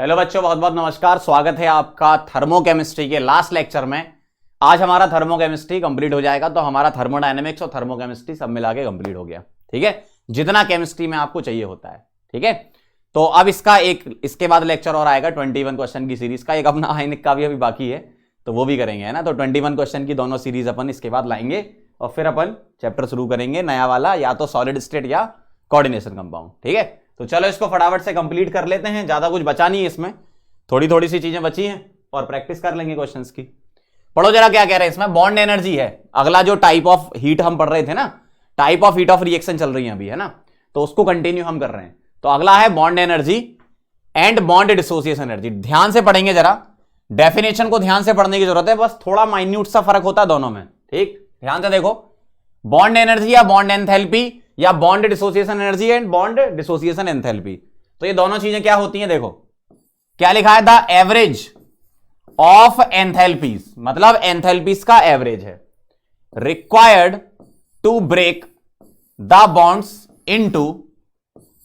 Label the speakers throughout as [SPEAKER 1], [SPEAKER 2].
[SPEAKER 1] Hello बच्चों, बहुत बहुत नमस्कार। स्वागत है आपका थर्मोकेमिस्ट्री के लास्ट लेक्चर में। आज हमारा थर्मोकेमिस्ट्री कंप्लीट हो जाएगा, तो हमारा थर्मोडायनेमिक्स और थर्मोकेमिस्ट्री सब मिला के कंप्लीट हो गया। ठीक है, जितना केमिस्ट्री में आपको चाहिए होता है। ठीक है, तो अब इसके बाद लेक्चर और आएगा 21 क्वेश्चन की सीरीज का। एक अपना आयनिक का भी अभी बाकी है, तो वो भी करेंगे, है ना। तो 21 क्वेश्चन की दोनों सीरीज अपन इसके बाद लाएंगे और फिर अपन चैप्टर शुरू करेंगे नया वाला, या तो सॉलिड स्टेट या कोऑर्डिनेशन कंपाउंड। ठीक है, तो चलो इसको फटाफट से कंप्लीट कर लेते हैं। ज्यादा कुछ बचा नहीं है इसमें, थोड़ी थोड़ी सी चीजें बची हैं और प्रैक्टिस कर लेंगे क्वेश्चंस की। पढ़ो जरा क्या कह रहे हैं इसमें। बॉन्ड एनर्जी है अगला जो टाइप ऑफ हीट हम पढ़ रहे थे ना, type of heat of reaction चल रही है अभी, है ना, तो उसको कंटिन्यू हम कर रहे हैं। तो अगला है bond energy and bond dissociation energy. ध्यान से पढ़ेंगे जरा, डेफिनेशन को ध्यान से पढ़ने की जरूरत है, बस थोड़ा माइन्यूट सा फर्क होता है दोनों में। ठीक, ध्यान से देखो, बॉन्ड एनर्जी या बॉन्ड एंथैल्पी या bond dissociation energy and bond dissociation enthalpy, तो ये दोनों चीजें क्या होती हैं। देखो क्या लिखा है, द एवरेज ऑफ एंथैल्पीज, मतलब एंथैल्पीज का एवरेज है, required to break the bonds into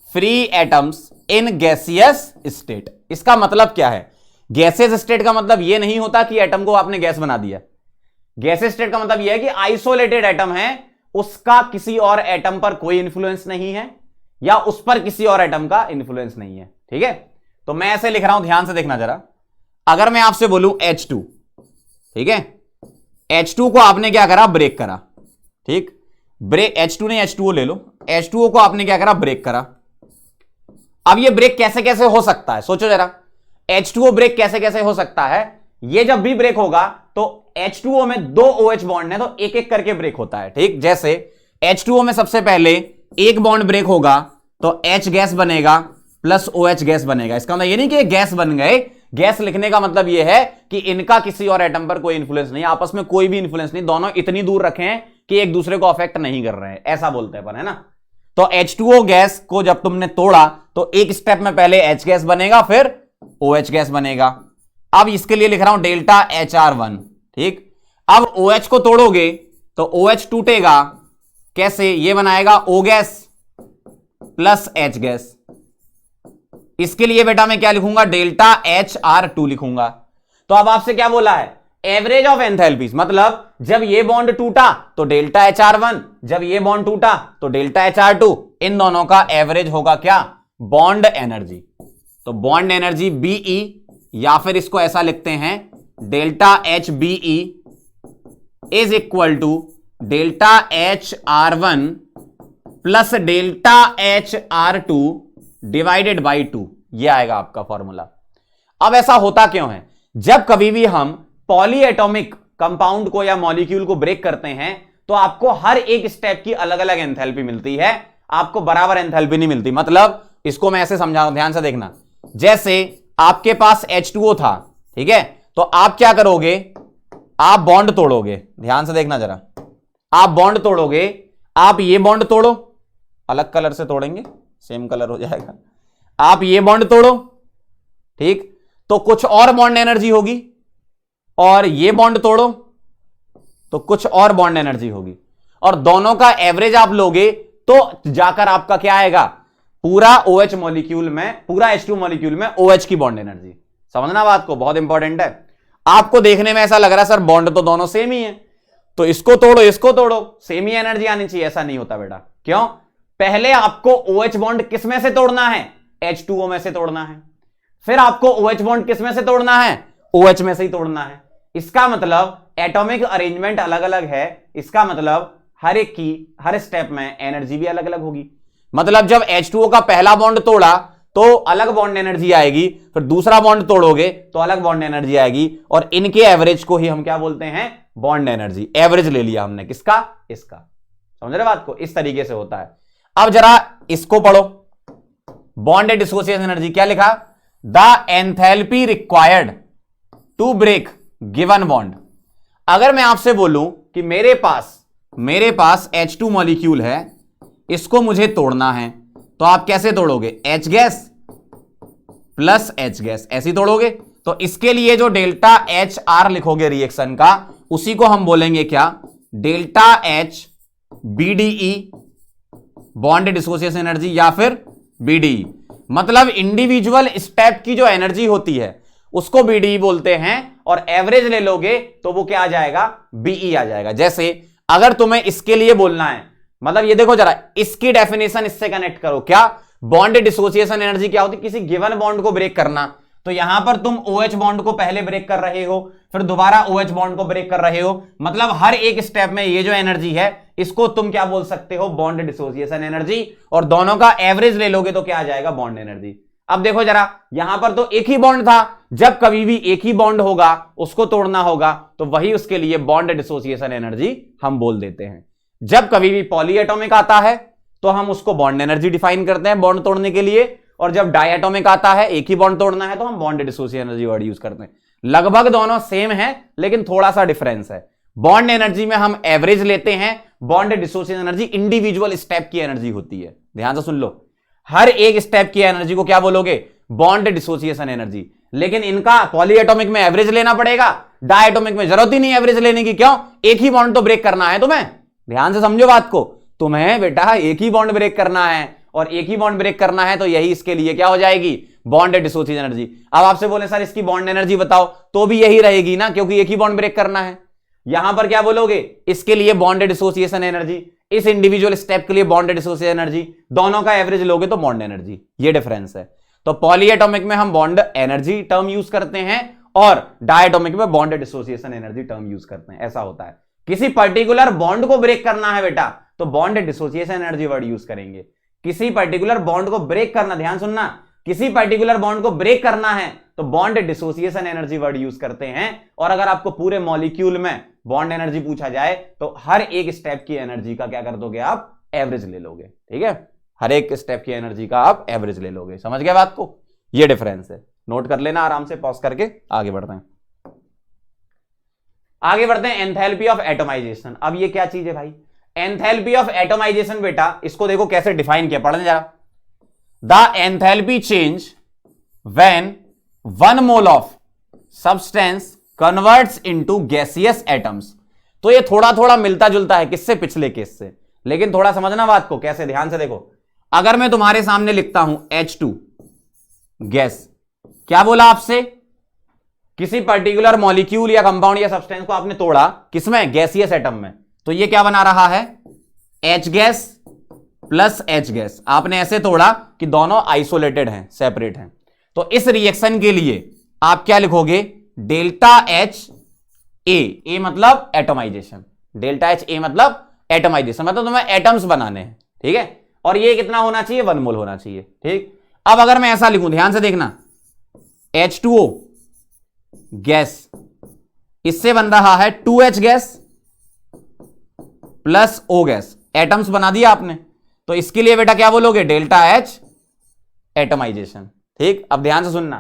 [SPEAKER 1] free atoms in gaseous state. इसका मतलब क्या है, गैसियस स्टेट का मतलब यह नहीं होता कि एटम को आपने गैस बना दिया। गैसियस स्टेट का मतलब यह है कि आइसोलेटेड एटम है, उसका किसी और एटम पर कोई इंफ्लुएंस नहीं है, या उस पर किसी और एटम का इंफ्लुएंस नहीं है। ठीक है, तो मैं ऐसे लिख रहा हूं, ध्यान से देखना जरा। अगर मैं आपसे बोलूं H2, ठीक है, H2 को आपने क्या करा, ब्रेक करा। ठीक, ब्रेक H2 ने H2O ले लो, H2O को आपने क्या करा, ब्रेक करा। अब ये ब्रेक कैसे कैसे हो सकता है, सोचो जरा। H2O ब्रेक कैसे कैसे हो सकता है। ये जब भी ब्रेक होगा तो H2O में दो OH बॉन्ड है, तो एक एक करके ब्रेक होता है। ठीक, जैसे H2O में सबसे पहले एक बॉन्ड ब्रेक होगा तो H गैस बनेगा प्लस OH गैस बनेगा। इसका मतलब ये नहीं कि गैस बन गए, गैस लिखने का मतलब ये है कि इनका किसी और एटम पर कोई इंफ्लुएंस नहीं, आपस में कोई भी इंफ्लुएंस नहीं, दोनों इतनी दूर रखे हैं कि एक दूसरे को अफेक्ट नहीं कर रहे हैं, ऐसा बोलते हैं, है ना। तो H2O गैस को जब तुमने तोड़ा तो एक स्टेप में पहले H गैस बनेगा, फिर OH गैस बनेगा। अब इसके लिए लिख रहा हूं डेल्टा HR1। ठीक, अब OH को तोड़ोगे तो OH टूटेगा, कैसे, ये बनाएगा O gas plus H gas. इसके लिए बेटा मैं क्या लिखूंगा, डेल्टा HR2 लिखूंगा। तो अब आपसे क्या बोला है, एवरेज ऑफ एंथैल्पीज, मतलब जब ये बॉन्ड टूटा तो डेल्टा HR1, जब ये बॉन्ड टूटा तो डेल्टा HR2, इन दोनों का एवरेज होगा क्या, बॉन्ड एनर्जी। तो बॉन्ड एनर्जी BE, या फिर इसको ऐसा लिखते हैं, delta HBE is equal to delta HR1 plus delta HR2 divided by 2। यह आएगा आपका फॉर्मूला। अब ऐसा होता क्यों है, जब कभी भी हम पॉलीएटॉमिक कंपाउंड को या मॉलिक्यूल को ब्रेक करते हैं तो आपको हर एक स्टेप की अलग अलग एंथैल्पी मिलती है, आपको बराबर एंथैल्पी नहीं मिलती। मतलब इसको मैं ऐसे समझाऊं, ध्यान से देखना। जैसे आपके पास H2O था, ठीक है, तो आप क्या करोगे, आप बॉन्ड तोड़ोगे। ध्यान से देखना जरा, आप बॉन्ड तोड़ोगे, आप ये बॉन्ड तोड़ो, अलग कलर से तोड़ेंगे, सेम कलर हो जाएगा। आप ये बॉन्ड तोड़ो, ठीक, तो कुछ और बॉन्ड एनर्जी होगी, और ये बॉन्ड तोड़ो तो कुछ और बॉन्ड एनर्जी होगी, और दोनों का एवरेज आप लोगे तो जाकर आपका क्या आएगा, पूरा OH मॉलिक्यूल में, पूरा H2 मॉलिक्यूल में OH की बॉन्ड एनर्जी। समझना बात को, बहुत इंपॉर्टेंट है। आपको देखने में ऐसा लग रहा है सर बॉन्ड तो दोनों सेम ही है, तो इसको तोड़ो इसको तोड़ो, सेम ही एनर्जी आनी चाहिए। ऐसा नहीं होता बेटा। क्यों, पहले आपको OH बॉन्ड किस में से तोड़ना है, H2O में से तोड़ना है, फिर आपको OH बॉन्ड किस में से तोड़ना है, OH में से ही तोड़ना है। इसका मतलब एटॉमिक अरेंजमेंट अलग अलग है, इसका मतलब हर एक की हर स्टेप में एनर्जी भी अलग अलग होगी। मतलब जब H2O का पहला बॉन्ड तोड़ा तो अलग बॉन्ड एनर्जी आएगी, फिर दूसरा बॉन्ड तोड़ोगे तो अलग बॉन्ड एनर्जी आएगी, और इनके एवरेज को ही हम क्या बोलते हैं, बॉन्ड एनर्जी। एवरेज ले लिया हमने, किसका, इसका। समझ रहे बात को, इस तरीके से होता है। अब जरा इसको पढ़ो, बॉन्ड डिसोसिएशन एनर्जी क्या लिखा, the enthalpy required to break given bond. अगर मैं आपसे बोलूं कि मेरे पास H2 मॉलिक्यूल है, इसको मुझे तोड़ना है, तो आप कैसे तोड़ोगे, H gas plus H gas, ऐसे तोड़ोगे। तो इसके लिए जो डेल्टा HR लिखोगे रिएक्शन का, उसी को हम बोलेंगे क्या, delta H BDE bond dissociation energy, या फिर BDE। मतलब इंडिविजुअल स्टेप की जो एनर्जी होती है उसको बीडी बोलते हैं, और एवरेज ले लोगे तो वो क्या आ जाएगा, बीई आ जाएगा। जैसे अगर तुम्हें इसके लिए बोलना है, मतलब ये देखो जरा, इसकी डेफिनेशन इससे कनेक्ट करो, क्या बॉन्ड डिसोसिएशन एनर्जी क्या होती है, किसी गिवन बॉन्ड को ब्रेक करना। तो यहां पर तुम OH बॉन्ड को पहले ब्रेक कर रहे हो, फिर दोबारा OH बॉन्ड को ब्रेक कर रहे हो, मतलब हर एक स्टेप में ये जो एनर्जी है इसको तुम क्या बोल सकते हो, बॉन्ड डिसोसिएशन एनर्जी, और दोनों का एवरेज ले लोगे तो क्या आ जाएगा, बॉन्ड एनर्जी। अब देखो जरा, यहां पर तो एक ही बॉन्ड था, जब कभी भी एक ही बॉन्ड होगा उसको तोड़ना होगा तो वही उसके लिए बॉन्ड डिसोसिएशन एनर्जी हम बोल देते हैं। जब कभी भी पॉलीएटॉमिक आता है तो हम उसको बॉन्ड एनर्जी डिफाइन करते हैं बॉन्ड तोड़ने के लिए, और जब डायएटॉमिक आता है, एक ही बॉन्ड तोड़ना है, तो हम bond dissociation energy word use करते हैं। लगभग दोनों सेम है लेकिन थोड़ा सा डिफरेंस है। बॉन्ड एनर्जी में हम एवरेज लेते हैं, bond dissociation energy individual step की एनर्जी होती है। ध्यान से सुन लो, हर एक स्टेप की एनर्जी को क्या बोलोगे, बॉन्ड डिसोसिएशन एनर्जी। लेकिन इनका पॉलीएटॉमिक में एवरेज लेना पड़ेगा, डायएटॉमिक में जरूरत ही नहीं एवरेज लेने की। क्यों, एक ही बॉन्ड तो ब्रेक करना है तुम्हें। ध्यान से समझो बात को, तुम्हें बेटा एक ही बॉन्ड ब्रेक करना है, और एक ही बॉन्ड ब्रेक करना है तो यही इसके लिए क्या हो जाएगी, बॉन्ड डिसोसिएशन एनर्जी। अब आपसे बोले सर इसकी बॉन्ड एनर्जी बताओ, तो भी यही रहेगी ना, क्योंकि एक ही बॉन्ड ब्रेक करना है। यहां पर क्या बोलोगे, इसके लिए बॉन्ड डिसोसिएशन एनर्जी, इस इंडिविजुअल स्टेप के लिए बॉन्ड डिसोसिएशन एनर्जी, दोनों का एवरेज लोगे तो बॉन्ड एनर्जी। ये डिफरेंस है। तो पॉलीएटॉमिक में हम बॉन्ड एनर्जी टर्म यूज करते हैं, और डायएटॉमिक में bond dissociation energy term use करते हैं। ऐसा होता है, किसी पर्टिकुलर बॉन्ड को ब्रेक करना है बेटा तो bond dissociation energy word use करेंगे। किसी पर्टिकुलर बॉन्ड को ब्रेक करना, ध्यान सुनना, किसी पर्टिकुलर बॉन्ड को ब्रेक करना है तो bond dissociation energy word use करते हैं। और अगर आपको पूरे मॉलिक्यूल में बॉन्ड एनर्जी पूछा जाए तो हर एक स्टेप की एनर्जी का क्या कर दोगे, आप एवरेज ले लोगे। ठीक है, हर एक स्टेप की एनर्जी का आप एवरेज ले लोगे। समझ गए बात को, ये डिफरेंस है। नोट कर लेना आराम से, पॉज करके आगे बढ़ते हैं। आगे बढ़ते हैं एंथैल्पी ऑफ एटमाइजेशन। अब ये क्या चीज है भाई, एंथैल्पी ऑफ एटमाइजेशन। बेटा इसको देखो कैसे डिफाइन किया, पढ़ने जरा। The enthalpy change when 1 mole of substance converts into gaseous atoms. तो ये थोड़ा थोड़ा मिलता जुलता है किससे, पिछले केस से, लेकिन थोड़ा समझना बात को कैसे, ध्यान से देखो। अगर मैं तुम्हारे सामने लिखता हूं H2 गैस, क्या बोला आपसे, किसी पर्टिकुलर मॉलिक्यूल या कंपाउंड या सब्सटेंस को आपने तोड़ा, किसमें, गैसियस एटम में, तो ये क्या बना रहा है, H gas plus H gas. आपने ऐसे तोड़ा कि दोनों आइसोलेटेड हैं, सेपरेट हैं। तो इस रिएक्शन के लिए आप क्या लिखोगे, डेल्टा H A मतलब एटमाइजेशन, डेल्टा H A मतलब एटमाइजेशन, मतलब तुम्हें एटम्स बनाने हैं। ठीक है, और ये कितना होना चाहिए, 1 मोल होना चाहिए। ठीक, अब अगर मैं ऐसा लिखूं, ध्यान से देखना, H2O गैस, इससे बन रहा है 2H gas plus O gas, atoms बना दिया आपने। तो इसके लिए बेटा क्या बोलोगे, डेल्टा H एटमाइजेशन। ठीक, अब ध्यान से सुनना,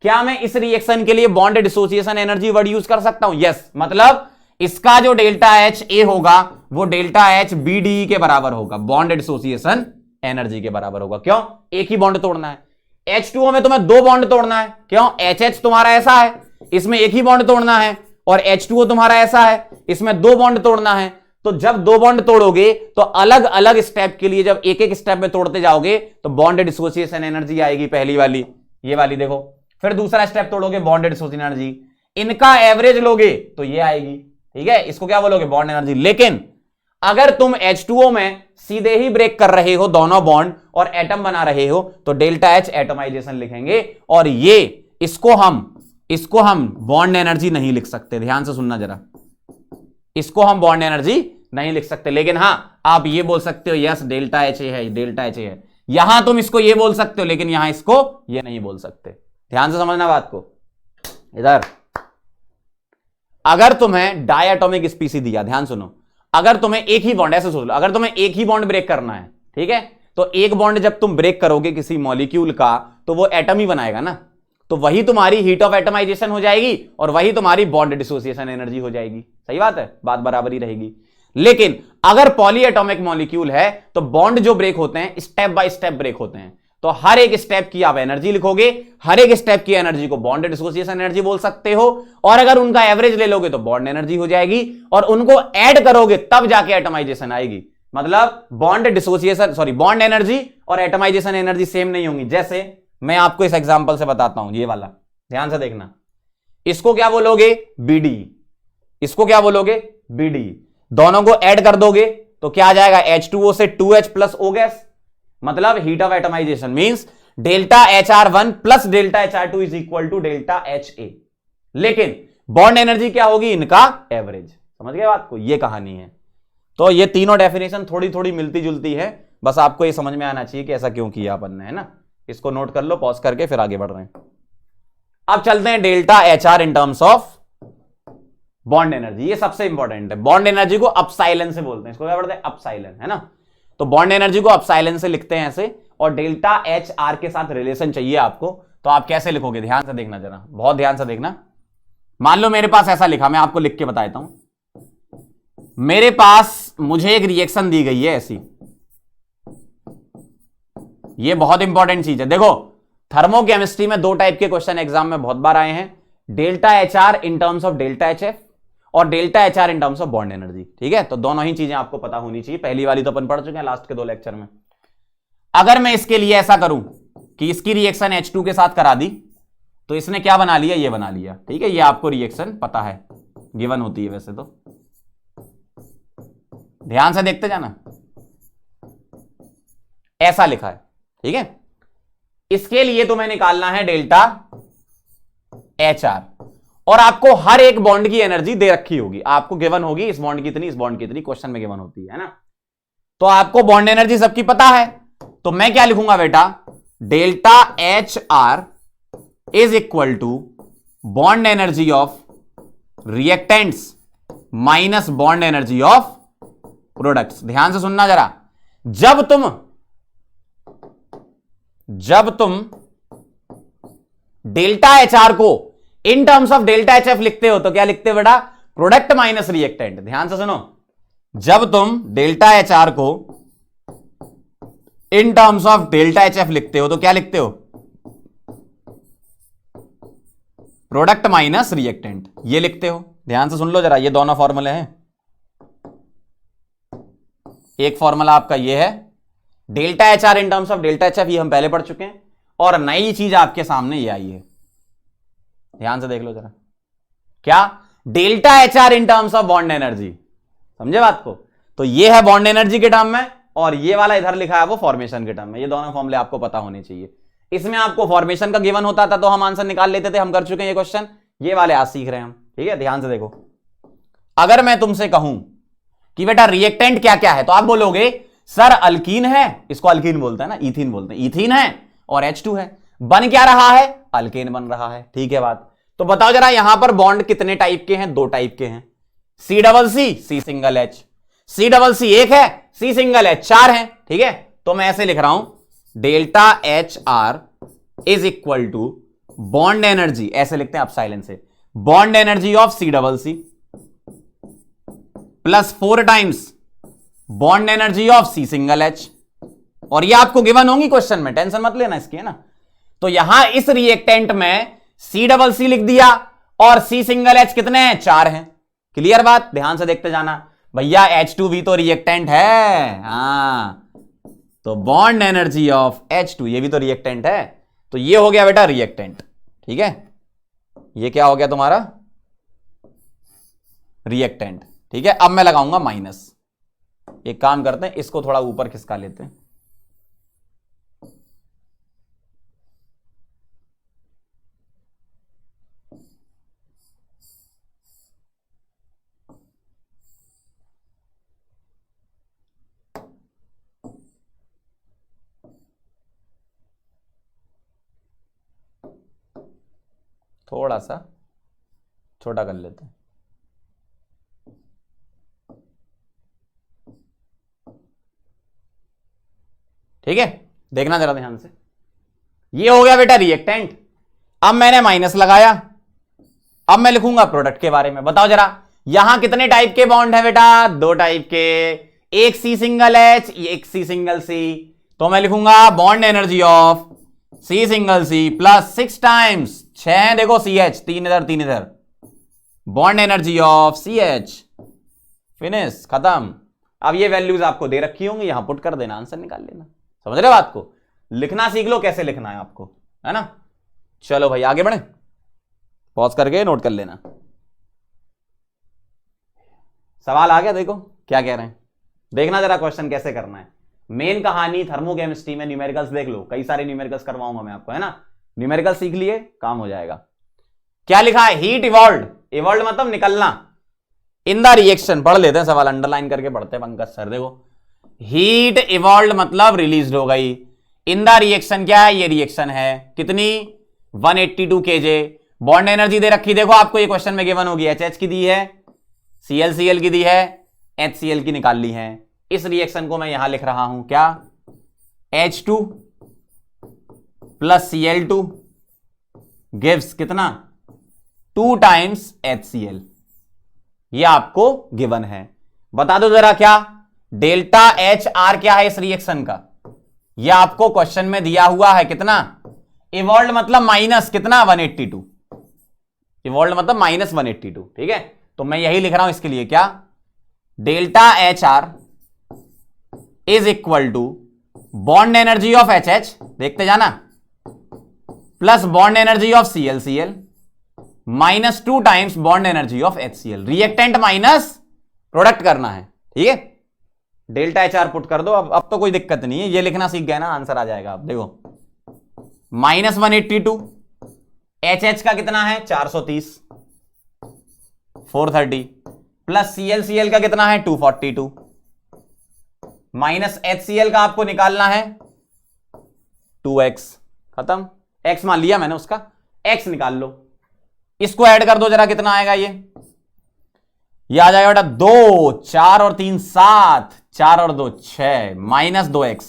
[SPEAKER 1] क्या मैं इस रिएक्शन के लिए bond dissociation energy word use कर सकता हूं, यस। मतलब इसका जो डेल्टा H A होगा वो डेल्टा H B D के बराबर होगा, बॉन्ड डिसोसिएशन एनर्जी के बराबर होगा। क्यों, एक ही बॉन्ड तोड़ना है। H2O में तुम्हें 2 बॉन्ड तोड़ना है, क्यों, HH तुम्हारा ऐसा है, इसमें एक ही बॉन्ड तोड़ना है, और H2O तुम्हारा ऐसा है, इसमें 2 बॉन्ड तोड़ना है। तो जब 2 बॉन्ड तोड़ोगे तो अलग अलग स्टेप के लिए जब एक एक स्टेप में तोड़ते जाओगे तो बॉन्ड डिसोसिएशन एनर्जी आएगी, पहली वाली, ये वाली देखो। फिर दूसरा स्टेप तोड़ोगे, बॉन्ड डिसोसिएशन एनर्जी, इनका एवरेज लोगे तो ये आएगी। ठीक है, इसको क्या बोलोगे, बॉन्ड एनर्जी। लेकिन अगर तुम H2O में सीधे ही ब्रेक कर रहे हो दोनों बॉन्ड और एटम बना रहे हो तो डेल्टा H एटमाइजेशन लिखेंगे, और ये इसको हम बॉन्ड एनर्जी नहीं लिख सकते। ध्यान से सुनना जरा, इसको हम बॉन्ड एनर्जी नहीं लिख सकते, लेकिन हां आप ये बोल सकते हो, यस डेल्टा H है, डेल्टा H है। यहां तुम इसको ये बोल सकते हो, लेकिन यहां इसको ये नहीं बोल सकते। ध्यान से समझना बात को। इधर अगर तुम्हें डायएटॉमिक स्पीशीज दिया, ध्यान सुनो, अगर तुम्हें एक ही बॉन्ड, ऐसे सोच लो, अगर तुम्हें एक ही बॉन्ड ब्रेक करना है, ठीक है, तो एक बॉन्ड जब तुम ब्रेक करोगे किसी मॉलिक्यूल का तो वो एटम ही बनाएगा ना, तो वही तुम्हारी हीट ऑफ एटमाइजेशन हो जाएगी और वही तुम्हारी बॉन्ड डिसोसिएशन एनर्जी हो जाएगी। सही बात है, बात बराबर ही रहेगी। लेकिन अगर पॉलीएटॉमिक मॉलिक्यूल है तो बॉन्ड जो ब्रेक होते हैं स्टेप बाय स्टेप ब्रेक होते हैं, तो हर एक स्टेप की आप एनर्जी लिखोगे, हर एक स्टेप की एनर्जी को बॉन्ड डिसोसिएशन एनर्जी बोल सकते हो, और अगर उनका एवरेज ले लोगे तो बॉन्ड एनर्जी हो जाएगी, और उनको ऐड करोगे तब जाके एटमाइजेशन आएगी। मतलब bond dissociation, sorry, bond energy और एटमाइजेशन एनर्जी सेम नहीं होंगी। जैसे मैं आपको इस एग्जांपल से बताता हूं, ये वाला ध्यान से देखना, इसको क्या बोलोगे, बीडी, इसको क्या बोलोगे, बीडी। दोनों को ऐड कर दोगे तो क्या आ जाएगा, H2O से 2H प्लस O गैस, मतलब heat of atomization means delta HR1 plus delta HR2 is equal to delta HA। लेकिन बॉन्ड एनर्जी क्या होगी, इनका एवरेज। समझ गए बात को, ये कहानी है। तो ये तीनों डेफिनेशन थोड़ी थोड़ी मिलती जुलती है, बस आपको ये समझ में आना चाहिए कि ऐसा क्यों किया अपन ने, है ना। इसको नोट कर लो, पॉज करके फिर आगे बढ़ रहे हैं। अब चलते हैं delta HR in terms of bond energy. ये सबसे इंपॉर्टेंट है। बॉन्ड एनर्जी को अपसाइलन से बोलते हैं, इसको क्या बोलते हैं, अपसाइलन, है ना। तो बॉन्ड एनर्जी को अपसाइलन से लिखते हैं ऐसे, और डेल्टा HR के साथ रिलेशन चाहिए आपको, तो आप कैसे लिखोगे, ध्यान से देखना जरा, बहुत ध्यान से देखना। मान लो मेरे पास ऐसा लिखा, मैं आपको लिख के बता देता हूं। मेरे पास मुझे एक रिएक्शन दी गई है ऐसी, ये बहुत इंपॉर्टेंट चीज है। देखो थर्मोकेमिस्ट्री में दो टाइप के क्वेश्चन एग्जाम में बहुत बार आए हैं, delta HR in terms of delta HF और delta HR in terms of bond energy. ठीक है, तो दोनों ही चीजें आपको पता होनी चाहिए। पहली वाली तो अपन पढ़ चुके हैं लास्ट के 2 लेक्चर में। अगर मैं इसके लिए ऐसा करूं कि इसकी रिएक्शन H2 के साथ करा दी, तो इसने क्या बना लिया, ये बना लिया। ठीक है, ये आपको रिएक्शन पता है, गिवन होती है वैसे तो, ध्यान से देखते जाना। ऐसा लिखा है, ठीक है। इसके लिए तुम्हें निकालना है डेल्टा HR, और आपको हर एक बॉन्ड की एनर्जी दे रखी होगी, आपको गिवन होगी, इस बॉन्ड की इतनी, इस बॉन्ड की इतनी, क्वेश्चन में गिवन होती है ना। तो आपको बॉन्ड एनर्जी सबकी पता है, तो मैं क्या लिखूंगा बेटा, delta HR is equal to bond energy of reactants minus bond energy of products. ध्यान से सुनना जरा, जब तुम डेल्टा HR को in terms of delta HF लिखते हो तो क्या लिखते हो बेटा, प्रोडक्ट माइनस रिएक्टेंट। ध्यान से सुनो, जब तुम डेल्टा HR को in terms of delta HF लिखते हो तो क्या लिखते हो, प्रोडक्ट माइनस रिएक्टेंट, ये लिखते हो। ध्यान से सुन लो जरा, ये दोनों फॉर्मूले हैं। एक फॉर्मूला आपका ये है delta HR in terms of delta HF, ये हम पहले पढ़ चुके हैं, और नई चीज आपके सामने ये आई है, ध्यान से देख लो जरा, क्या, delta HR in terms of bond energy. समझे बात को, तो ये है बॉन्ड एनर्जी के टर्म में, और ये वाला इधर लिखा है वो फॉर्मेशन के टर्म में। ये दोनों फॉर्मूले आपको पता होने चाहिए। इसमें आपको फॉर्मेशन का गिवन होता था तो हम आंसर निकाल लेते थे, हम कर चुके हैं ये क्वेश्चन, ये वाले आज सीख रहे हैं हम। ठीक है, ध्यान से देखो, अगर मैं तुमसे कहूं कि बेटा रिएक्टेंट क्या क्या है, तो आप बोलोगे सर अल्कीन है, इसको अल्कीन बोलते हैं ना, इथीन बोलते हैं, इथीन है और H2 है। बन क्या रहा है, अल्केन बन रहा है। ठीक है बात, तो बताओ जरा यहां पर बॉन्ड कितने टाइप के हैं, 2 टाइप के हैं, C C single H। C 1 है, C सिंगल H 4 है। ठीक है, तो मैं ऐसे लिख रहा हूं, delta HR is equal to bond energy, ऐसे लिखते हैं अपसाइलन से, bond energy of C plus 4 times bond energy of C single H, और ये आपको गिवन होंगी क्वेश्चन में, टेंशन मत लेना इसकी, है ना। तो यहां इस रिएक्टेंट में C लिख दिया, और C सिंगल H कितने हैं, 4 हैं। क्लियर बात, ध्यान से देखते जाना भैया, H2 तो रिएक्टेंट है, हाँ, तो बॉन्ड एनर्जी ऑफ H2, ये भी तो रिएक्टेंट है, तो ये हो गया बेटा रिएक्टेंट। ठीक है, ये क्या हो गया तुम्हारा, रिएक्टेंट। ठीक है, अब मैं लगाऊंगा माइनस। एक काम करते हैं, इसको थोड़ा ऊपर खिसका लेते हैं, थोड़ा सा छोटा कर लेते हैं। ठीक है, देखना जरा ध्यान से, ये हो गया बेटा रिएक्टेंट। अब मैंने माइनस लगाया, अब मैं लिखूंगा प्रोडक्ट के बारे में। बताओ जरा यहां कितने टाइप के बॉन्ड है बेटा, 2 टाइप के, एक C सिंगल H, एक C सिंगल C। तो मैं लिखूंगा bond energy of C single C plus 6 times 6, देखो CH, 3 इधर 3 इधर, bond energy of CH, finish, खत्म। अब ये वैल्यूज आपको दे रखी होंगी, यहां पुट कर देना, आंसर निकाल लेना। समझ रहे बात को? लिखना सीख लो कैसे लिखना है आपको, है ना। चलो भाई आगे बढ़े, पॉज करके नोट कर लेना। सवाल आ गया, देखो क्या कह रहे हैं, देखना जरा क्वेश्चन कैसे करना है। मेन कहानी थर्मोकेमिस्ट्री में न्यूमेरिकल्स देख लो, कई सारे न्यूमेरिकल्स करवाऊंगा मैं आपको, है ना। न्यूमेरिकल सीख लिए, काम हो जाएगा। क्या लिखा है? हीट इवॉल्व्ड, इवॉल्व्ड मतलब निकलना, इन द रिएक्शन। पढ़ लेते हैं सवाल, अंडरलाइन करके पढ़ते हैं पंकज सर। देखो हीट इवॉल्व्ड मतलब रिलीज हो गई, इन द रिएक्शन क्या है? ये रिएक्शन है, कितनी? 182 kJ। बॉन्ड एनर्जी दे रखी, देखो आपको ये क्वेश्चन में गिवन होगी, HH की दी है, ClCl की दी है, HCl की निकाल ली है। इस रिएक्शन को मैं यहां लिख रहा हूं, क्या? H2 प्लस Cl2 गिव्स कितना? 2 टाइम्स HCl। ये आपको गिवन है। बता दो जरा क्या डेल्टा HR क्या है इस रिएक्शन का? ये आपको क्वेश्चन में दिया हुआ है, कितना? इवॉल्व्ड मतलब माइनस कितना? 182। इवॉल्व्ड मतलब माइनस 182, ठीक है। तो मैं यही लिख रहा हूं इसके लिए, क्या? Delta HR is equal to bond energy of HH, देखते जाना, plus bond energy of ClCl minus 2 times bond energy of HCl। Reactant minus product करना है, ठीक है। डेल्टा HR पुट कर दो, अब तो कोई दिक्कत नहीं है, ये लिखना सीख गए ना, आंसर आ जाएगा। अब देखो माइनस 182, HH का कितना है? 430, 430, प्लस ClCl का कितना है? 242, माइनस HCl का आपको निकालना है 2x, खत्म। x मान लिया मैंने उसका, x निकाल लो, इसको ऐड कर दो जरा, कितना आएगा ये आ जाएगा बेटा 2, 4 और 3 7, 4 और 2 6, माइनस 2x,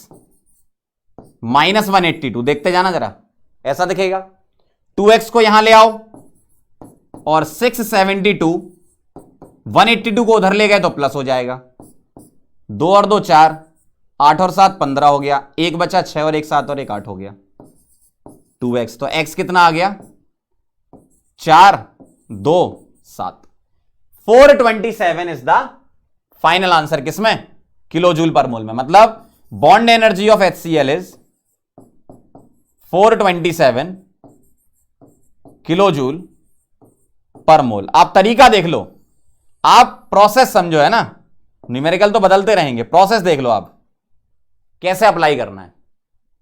[SPEAKER 1] माइनस 182, देखते जाना जरा, ऐसा दिखेगा। 2x को यहां ले आओ और 672, 182 को उधर ले गए तो प्लस हो जाएगा, 2 और 2 4, 8 और 7 15 हो गया, एक बचा 6 और 1 7 और 1 8 हो गया, 2x। तो x कितना आ गया? 4 2 7, 427 इज द फाइनल आंसर। किसमें? किलो जूल पर मोल में। मतलब bond energy of HCl is 427 kilojoule per mole. आप तरीका देख लो, आप प्रोसेस समझो, है ना। न्यूमेरिकल तो बदलते रहेंगे, प्रोसेस देख लो आप कैसे अप्लाई करना है।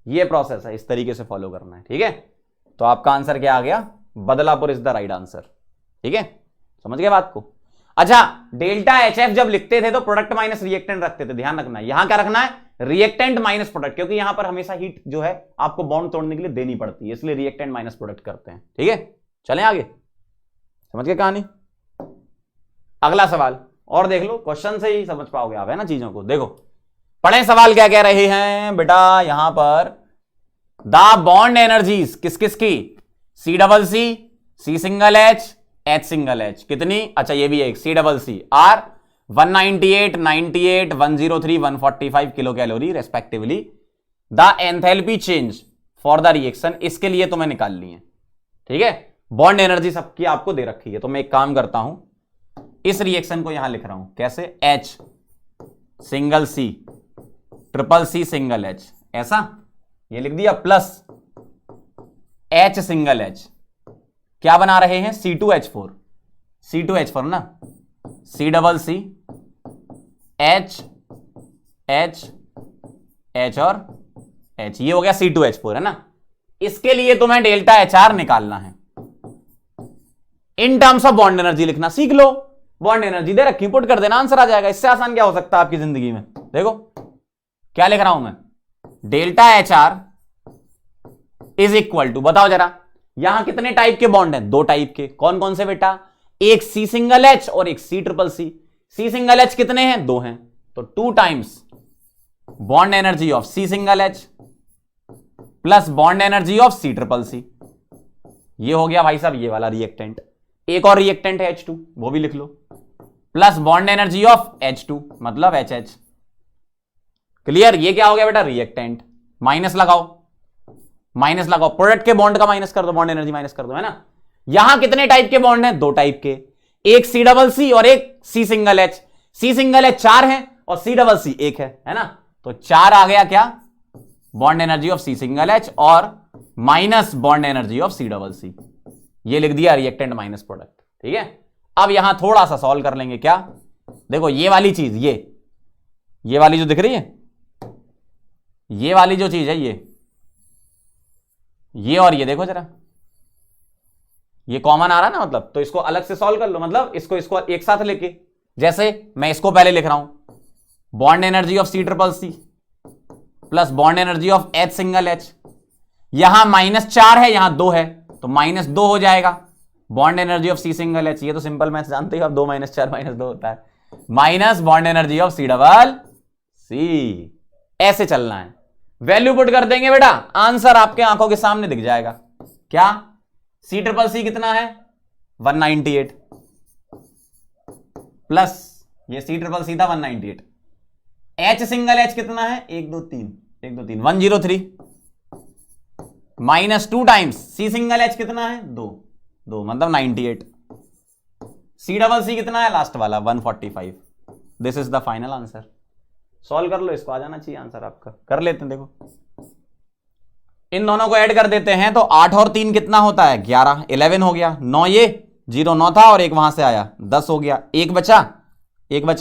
[SPEAKER 1] ये प्रोसेस है, इस तरीके से फॉलो करना है, ठीक है। तो आपका आंसर क्या आ गया? Badlapur is the right answer, ठीक है। समझ गए बात को? अच्छा, डेल्टा HF जब लिखते थे तो प्रोडक्ट माइनस रिएक्टेंट रखते थे, ध्यान रखना। यहां क्या रखना है? रिएक्टेंट माइनस प्रोडक्ट, क्योंकि यहां पर हमेशा हीट जो है आपको बॉन्ड तोड़ने के लिए देनी पड़ती है, इसलिए रिएक्टेंट माइनस प्रोडक्ट करते हैं, ठीक है। चलें आगे, समझ गए कहानी? अगला सवाल और देख लो, क्वेश्चन से ही समझ पाओगे आप, है ना चीजों को। देखो पढ़े सवाल क्या कह रहे हैं बेटा, यहां पर द बॉन्ड एनर्जीज किस किस की? CCC, C single H, H single H, कितनी? अच्छा ये भी एक CCC are 198, 98, 103, 145 kilo calorie respectively. The enthalpy change for the reaction, इसके लिए तो मैं निकाल ली है, ठीक है। बॉन्ड एनर्जी सबकी आपको दे रखी है, तो मैं एक काम करता हूं, इस रिएक्शन को यहां लिख रहा हूं, कैसे? H single C triple C single H, ऐसा ये लिख दिया, प्लस H सिंगल H, क्या बना रहे हैं? C2H4, C2H4 ना, CCC H H H और H, ये हो गया C2H4, है ना। इसके लिए तो मैं डेल्टा HR निकालना है, इन टर्म्स ऑफ बॉन्ड एनर्जी लिखना सीख लो। बॉन्ड एनर्जी दे रखी, पुट कर देना, आंसर आ जाएगा। इससे आसान क्या हो सकता है आपकी जिंदगी में? देखो क्या लिख रहा हूं मैं, delta HR is equal to, बताओ जरा, यहां कितने टाइप के बॉन्ड हैं? 2 टाइप के। कौन कौन से बेटा? एक C सिंगल H और एक C triple C। C single H कितने हैं? 2 हैं, तो 2 times bond energy of C single H plus bond energy of C triple C। ये हो गया भाई साहब ये वाला रिएक्टेंट। एक और रिएक्टेंट है H2, वो भी लिख लो, plus bond energy of H2 मतलब HH। क्लियर? ये क्या हो गया बेटा? रिएक्टेंट। माइनस लगाओ, माइनस लगाओ, प्रोडक्ट के बॉन्ड का माइनस कर दो, बॉन्ड एनर्जी माइनस कर दो, है ना। यहां कितने टाइप के बॉन्ड हैं? 2 टाइप के, एक CCC और एक C single H। C single H 4 हैं और C डबल C एक है ना। तो 4 आ गया क्या, bond energy of C single H और minus bond energy of C double C। ये लिख दिया रिएक्टेंट माइनस प्रोडक्ट। ठीक है, अब यहां थोड़ा सा सॉल्व कर लेंगे। क्या, देखो ये वाली चीज, ये वाली जो दिख रही है, ये वाली जो चीज है, ये और ये देखो जरा, ये कॉमन आ रहा है ना, मतलब तो इसको अलग से सॉल्व कर लो, मतलब इसको एक साथ लेके, जैसे मैं इसको पहले लिख रहा हूं, bond energy of C triple C plus bond energy of H single H। यहां -4 है, यहां 2 है, तो -2 हो जाएगा bond energy of C single H। ये तो सिंपल मैथ्स जानते हो आप, 2 - 4 -2 होता है, minus bond energy of C double C। ऐसे चलना है, वैल्यू पुट कर देंगे बेटा, आंसर आपके आंखों के सामने दिख जाएगा। क्या, C ट्रिपल C कितना है 198 प्लस ये C ट्रिपल C था 198, H सिंगल H कितना है 1 2 3 103 -2 टाइम्स C सिंगल H कितना है 2 मतलब 98। C डबल C कितना है लास्ट वाला 145। This is the final answer. Solve कर लो इसको, आ जाना चाहिए आंसर आपका। कर लेते हैं, देखो इन दोनों को ऐड कर देते हैं, तो 8 और 3 कितना होता है 11, 11 हो गया। 9 ये 0 9 था और एक वहां से आया 10 हो गया। एक बचा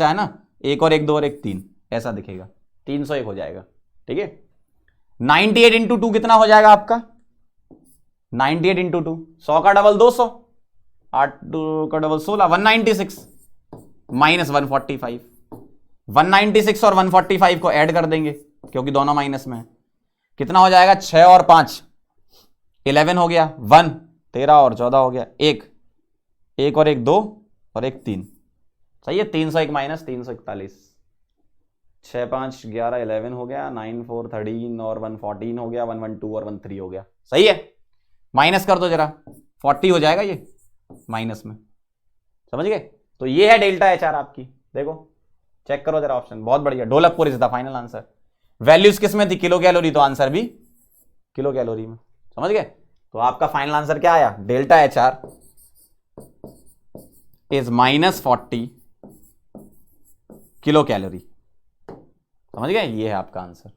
[SPEAKER 1] है ना, एक और एक 2 और एक 3, ऐसा दिखेगा 301 हो जाएगा। ठीक है, 98 इंटू 2 कितना हो जाएगा आपका 98 इंटू 2, 100 का डबल 200, 8 का डबल 16, 196 माइनस 145। 196 और 145 को ऐड कर देंगे क्योंकि दोनों माइनस में है, कितना हो जाएगा 6 और 5 11 हो गया, 1 13 और 14 हो गया, एक और एक 2 और एक 3, सही है। 301 माइनस 341, 6 5 11 11 हो गया, 9 4 13 और 1 14 हो गया, 1 1 2 और 1 3 हो गया, सही है। माइनस कर दो जरा, 40 हो जाएगा ये माइनस में, समझ गए। तो ये है डेल्टा HR आपकी, देखो चेक करो जरा ऑप्शन, बहुत बढ़िया। Dholakpur is the final answer. Values किस में थी, किलो कैलोरी, तो आंसर भी किलो कैलोरी में, समझ गए। तो आपका फाइनल आंसर क्या आया, delta HR is -40 kilo calorie, समझ गए। ये है आपका आंसर,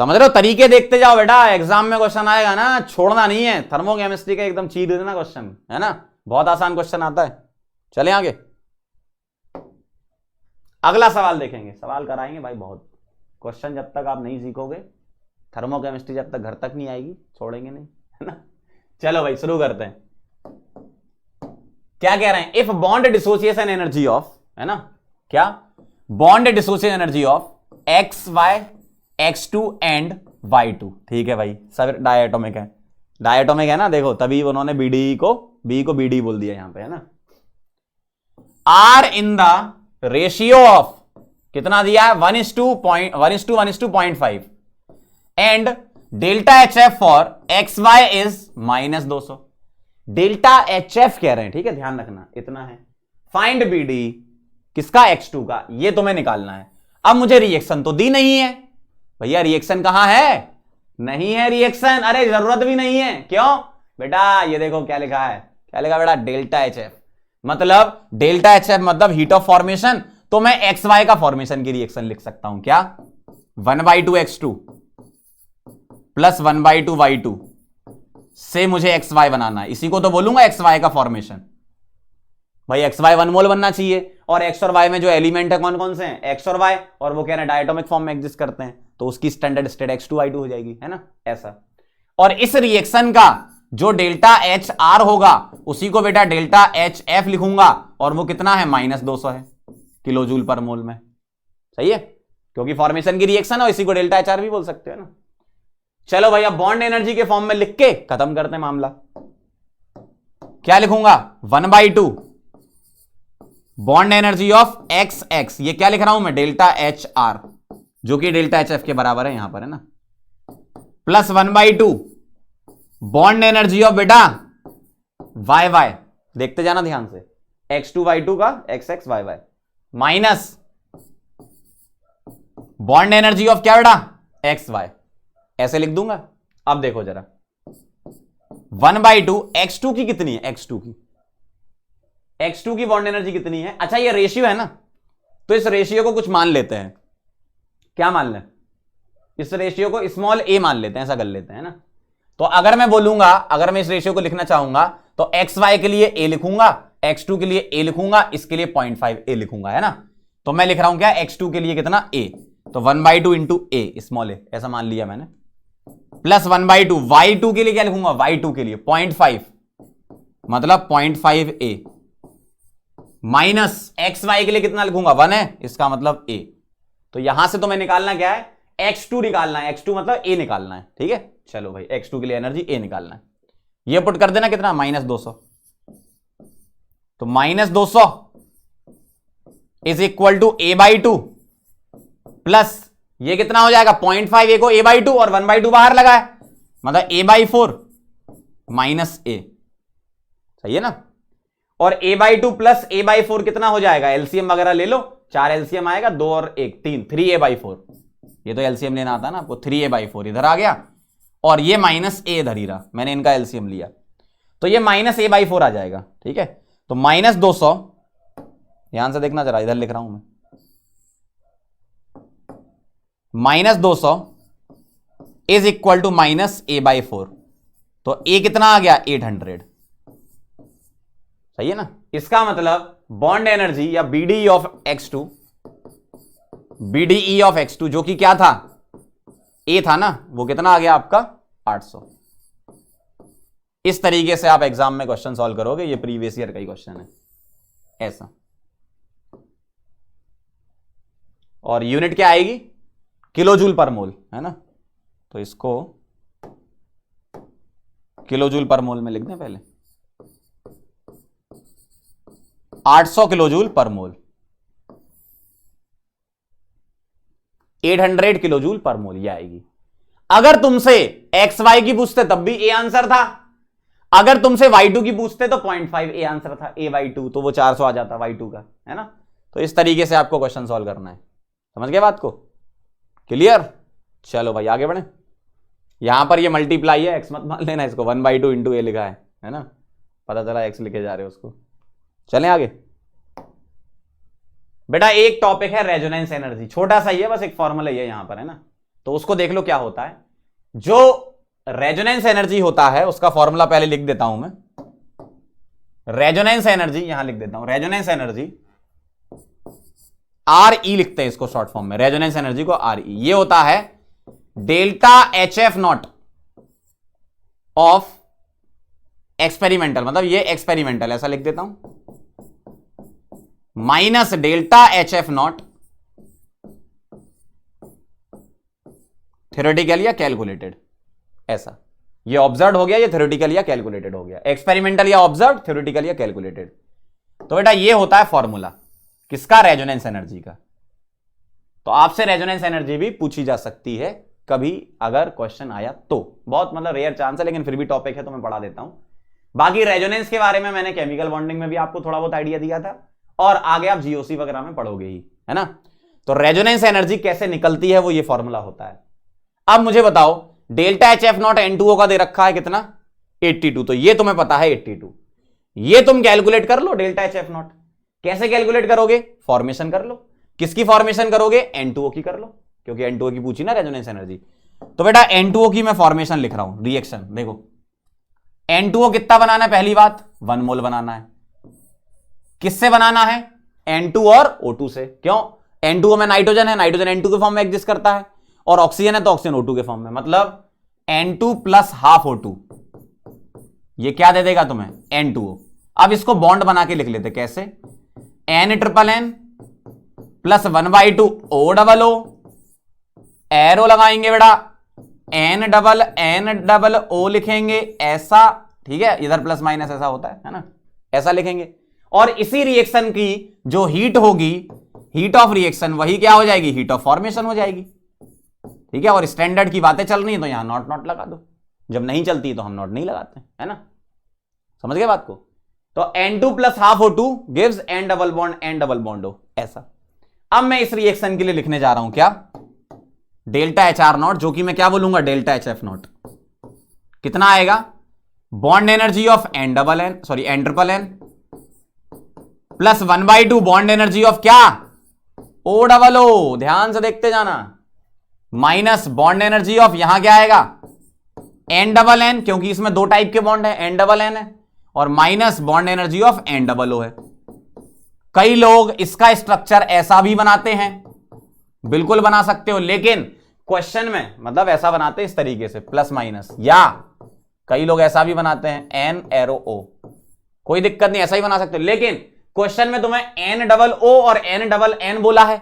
[SPEAKER 1] समझ रहे हो। तरीके देखते जाओ बेटा, एग्जाम में क्वेश्चन आएगा ना, छोड़ना नहीं है। थर्मोकेमिस्ट्री का एकदम चीर देना क्वेश्चन, है ना, बहुत आसान क्वेश्चन आता है। चले आगे, अगला सवाल देखेंगे। सवाल कराएंगे भाई बहुत, क्वेश्चन जब तक आप नहीं सीखोगे, थर्मोकेमिस्ट्री जब तक घर तक नहीं आएगी, छोड़ेंगे नहीं, है ना। चलो भाई शुरू करते हैं। क्या कह रहे हैं, if bond dissociation energy of, है ना, क्या, bond dissociation energy of XY X2 and Y2, ठीक है भाई, सब डायटोमिक है, डायटोमिक है ना, देखो तभी उन्होंने BDE को BD बोल दिया यहां पे, है ना। Are in the ratio of, कितना दिया है 1:1:1:0.5 and delta HF for XY is -200। Delta HF कह रहे हैं, ठीक है, ध्यान रखना इतना है। फाइंड BD किसका, X2 का, ये तुम्हें निकालना है। अब मुझे रिएक्शन तो दी नहीं है भैया, रिएक्शन कहां है, नहीं है रिएक्शन, अरे जरूरत भी नहीं है, क्यों बेटा, ये देखो क्या लिखा है, क्या लिखा बेटा, डेल्टा HF मतलब डेल्टा HF मतलब हीट ऑफ फॉर्मेशन, तो मैं XY का फॉर्मेशन की रिएक्शन लिख सकता हूं, क्या 1/2 X2 प्लस 1/2 Y2 से मुझे XY बनाना है, इसी को तो बोलूंगा XY का फॉर्मेशन। भाई XY 1 मोल बनना चाहिए, और X और Y में जो एलिमेंट है कौन कौन से हैं, X और Y, और वो कह रहे हैं डायटोमिक फॉर्म में एग्जिस्ट करते हैं, तो उसकी स्टैंडर्ड स्टेट X2Y2 हो जाएगी, है ना, ऐसा। और इस रिएक्शन का जो डेल्टा HR होगा उसी को बेटा डेल्टा HF लिखूंगा, और वो कितना है -200 है किलो जूल पर मोल में, सही है, क्योंकि फॉर्मेशन की रिएक्शन है, इसी को डेल्टा HR भी बोल सकते हैं ना। चलो भैया बॉन्ड एनर्जी के फॉर्म में लिख के खत्म करते हैं मामला। क्या लिखूंगा 1/2 बॉन्ड एनर्जी ऑफ XX, ये क्या लिख रहा हूं मैं, डेल्टा HR जो कि डेल्टा HF के बराबर है यहां पर, है ना, प्लस 1/2 बॉन्ड एनर्जी ऑफ बेटा YY, देखते जाना ध्यान से, X2 Y2 का XX YY minus bond energy of क्या बेटा XY, ऐसे लिख दूंगा। अब देखो जरा 1/2 X2 की कितनी है, X2 की बॉन्ड एनर्जी कितनी है, अच्छा ये रेशियो है ना, तो इस रेशियो को कुछ मान लेते हैं, क्या मान लें, इस रेशियो को स्मॉल ए मान लेते हैं, ऐसा कर लेते हैं ना। तो अगर मैं बोलूंगा, अगर मैं इस रेशियो को लिखना चाहूंगा तो एक्स वाई के लिए ए लिखूंगा, x2 के लिए ए लिखूंगा, इसके लिए 0.5 ए लिखूंगा, है ना। तो मैं लिख रहा हूं क्या, x2 के लिए कितना a, तो 1/2 इंटू ए स्मॉल ए, ऐसा मान लिया मैंने, प्लस 1/2 y2 के लिए क्या लिखूंगा, y2 के लिए 0.5 मतलब 0.5 a, माइनस xy के लिए कितना लिखूंगा 1 है, इसका मतलब a। तो यहां से तो मैं निकालना क्या है, x2 निकालना है, x2 मतलब a निकालना है, ठीक है। चलो भाई x2 के लिए एनर्जी a निकालना है, ये पुट कर देना कितना, -200। तो -200 is equal to a/2 plus ये कितना हो जाएगा 0.5 a को a/2 और 1/2 बाहर लगा है, मतलब a/4 माइनस a, सही है ना। और a/2 प्लस a/4 कितना हो जाएगा, एलसीएम वगैरह ले लो, 4 एलसीएम आएगा, 2 और 1 3, 3a/4, ये तो एलसीएम लेना आता ना आपको, 3a/4 इधर आ गया और ये माइनस a इधर ही रहा, मैंने इनका एलसीएम लिया, तो ये -a/4 आ जाएगा, ठीक है। तो -200, ध्यान से देखना जरा, इधर लिख रहा हूं मैं, -200 इज इक्वल टू -a/4, तो a कितना आ गया 800, सही है ना। इसका मतलब बॉन्ड एनर्जी या BDE of x2, BDE of x2 जो कि क्या था, a था ना, वो कितना आ गया आपका 800। इस तरीके से आप एग्जाम में क्वेश्चन सॉल्व करोगे, ये प्रीवियस ईयर का ही क्वेश्चन है ऐसा। और यूनिट क्या आएगी, किलोजूल पर मोल, है ना। तो इसको किलोजूल पर मोल में लिख दें पहले, 800 किलोजूल पर मोल, 800 किलोजूल पर मोल, ये आएगी। अगर तुमसे एक्स वाई की पूछते तब भी ए आंसर था, अगर तुमसे y2 की पूछते तो 0.5 ए आंसर था, a/2 तो वो 400 आ जाता y2 का, है ना। तो इस तरीके से आपको क्वेश्चन सॉल्व करना है, समझ गए बात को, क्लियर। चलो भाई आगे बढ़े, यहां पर ये मल्टीप्लाई है, x मत मान लेना इसको, 1/2 इंटू ए लिखा है ना, पता चला x लिखे जा रहे हो उसको। चलें आगे बेटा, एक टॉपिक है रेजोनेंस एनर्जी, छोटा सा ही है, बस एक फॉर्मूला ही है यहां पर, है ना। तो उसको देख लो क्या होता है। जो रेजोनेंस एनर्जी होता है उसका फॉर्मूला पहले लिख देता हूं मैं, रेजोनेंस एनर्जी यहां लिख देता हूं, रेजोनेंस एनर्जी RE लिखते हैं इसको शॉर्ट फॉर्म में, रेजोनेंस एनर्जी को RE, ये होता है डेल्टा HF0 ऑफ एक्सपेरिमेंटल, मतलब ये एक्सपेरिमेंटल, ऐसा लिख देता हूं, माइनस डेल्टा HF0 थ्योरेटिकल या कैलकुलेटेड, ऐसा। ये ऑब्जर्व हो गया, ये थ्योरेटिकल या कैलकुलेटेड हो गया, एक्सपेरिमेंटल या ऑब्जर्व, थ्योरेटिकल या कैलकुलेटेड। तो बेटा ये होता है फॉर्मूला किसका, रेजोनेंस एनर्जी का। तो आपसे रेजोनेंस एनर्जी भी पूछी जा सकती है कभी अगर क्वेश्चन आया तो, बहुत मतलब रेयर चांस है, लेकिन फिर भी टॉपिक है तो मैं पढ़ा देता हूं। बाकी रेजोनेंस के बारे में मैंने केमिकल बॉन्डिंग में भी आपको थोड़ा बहुत आइडिया दिया था, और आगे आप जीओसी वगैरह में पढ़ोगे ही, है ना। तो रेजोनेंस एनर्जी कैसे निकलती है वो ये फॉर्मूला होता है। अब मुझे बताओ, डेल्टा HF0 N2O का दे रखा है कितना 82, तो ये तुम्हें पता है 82, ये तुम कैलकुलेट कर लो डेल्टा HF0। कैसे कैलकुलेट करोगे, फॉर्मेशन कर लो, किसकी फॉर्मेशन करोगे, N2O की कर लो, क्योंकि N2O की पूछी ना रेजोनेंस एनर्जी। तो बेटा N2O की मैं फॉर्मेशन लिख रहा हूं, रिएक्शन देखो, N2O कितना बनाना है, पहली बात 1 मोल बनाना है। किससे बनाना है, N2 और O2 से। क्यों, N2O में नाइट्रोजन है, नाइट्रोजन N2 के फॉर्म में एग्जिस्ट करता है, और ऑक्सीजन है तो ऑक्सीजन O2 के फॉर्म में, मतलब N2 प्लस हाफ O2, ये क्या दे देगा तुम्हें, N2O। अब इसको बॉन्ड बना के लिख लेते, कैसे, N∧N प्लस 1/2 O∧O, एरो लगाएंगे बेटा, N∧N∧O लिखेंगे ऐसा, ठीक है, इधर प्लस माइनस ऐसा होता है ना, ऐसा लिखेंगे। और इसी रिएक्शन की जो हीट होगी, हीट ऑफ रिएक्शन, वही क्या हो जाएगी, हीट ऑफ फॉर्मेशन हो जाएगी, ठीक है। और स्टैंडर्ड की बातें चल रही है तो यहां नॉट लगा दो, जब नहीं चलती तो हम नॉट नहीं लगाते, है ना, समझ गए बात को। तो N2 plus half O2 gives N∧N∧O, ऐसा। अब मैं इस रिएक्शन के लिए लिखने जा रहा हूं क्या, डेल्टा HR0, जो कि मैं क्या बोलूंगा, डेल्टा HF0 कितना आएगा, bond energy of N∧N plus 1/2 bond energy of क्या, O डबल O, ध्यान से देखते जाना, माइनस बॉन्ड एनर्जी ऑफ, यहां क्या आएगा N डबल N, क्योंकि इसमें दो टाइप के बॉन्ड है, N डबल N है, और minus bond energy of N double O है। कई लोग इसका स्ट्रक्चर ऐसा भी बनाते हैं, बिल्कुल बना सकते हो, लेकिन क्वेश्चन में मतलब ऐसा बनाते हैं इस तरीके से प्लस माइनस, या कई लोग ऐसा भी बनाते हैं N एरो O, कोई दिक्कत नहीं, ऐसा ही बना सकते हो, लेकिन क्वेश्चन में तुम्हें N डबल O और N डबल N बोला है,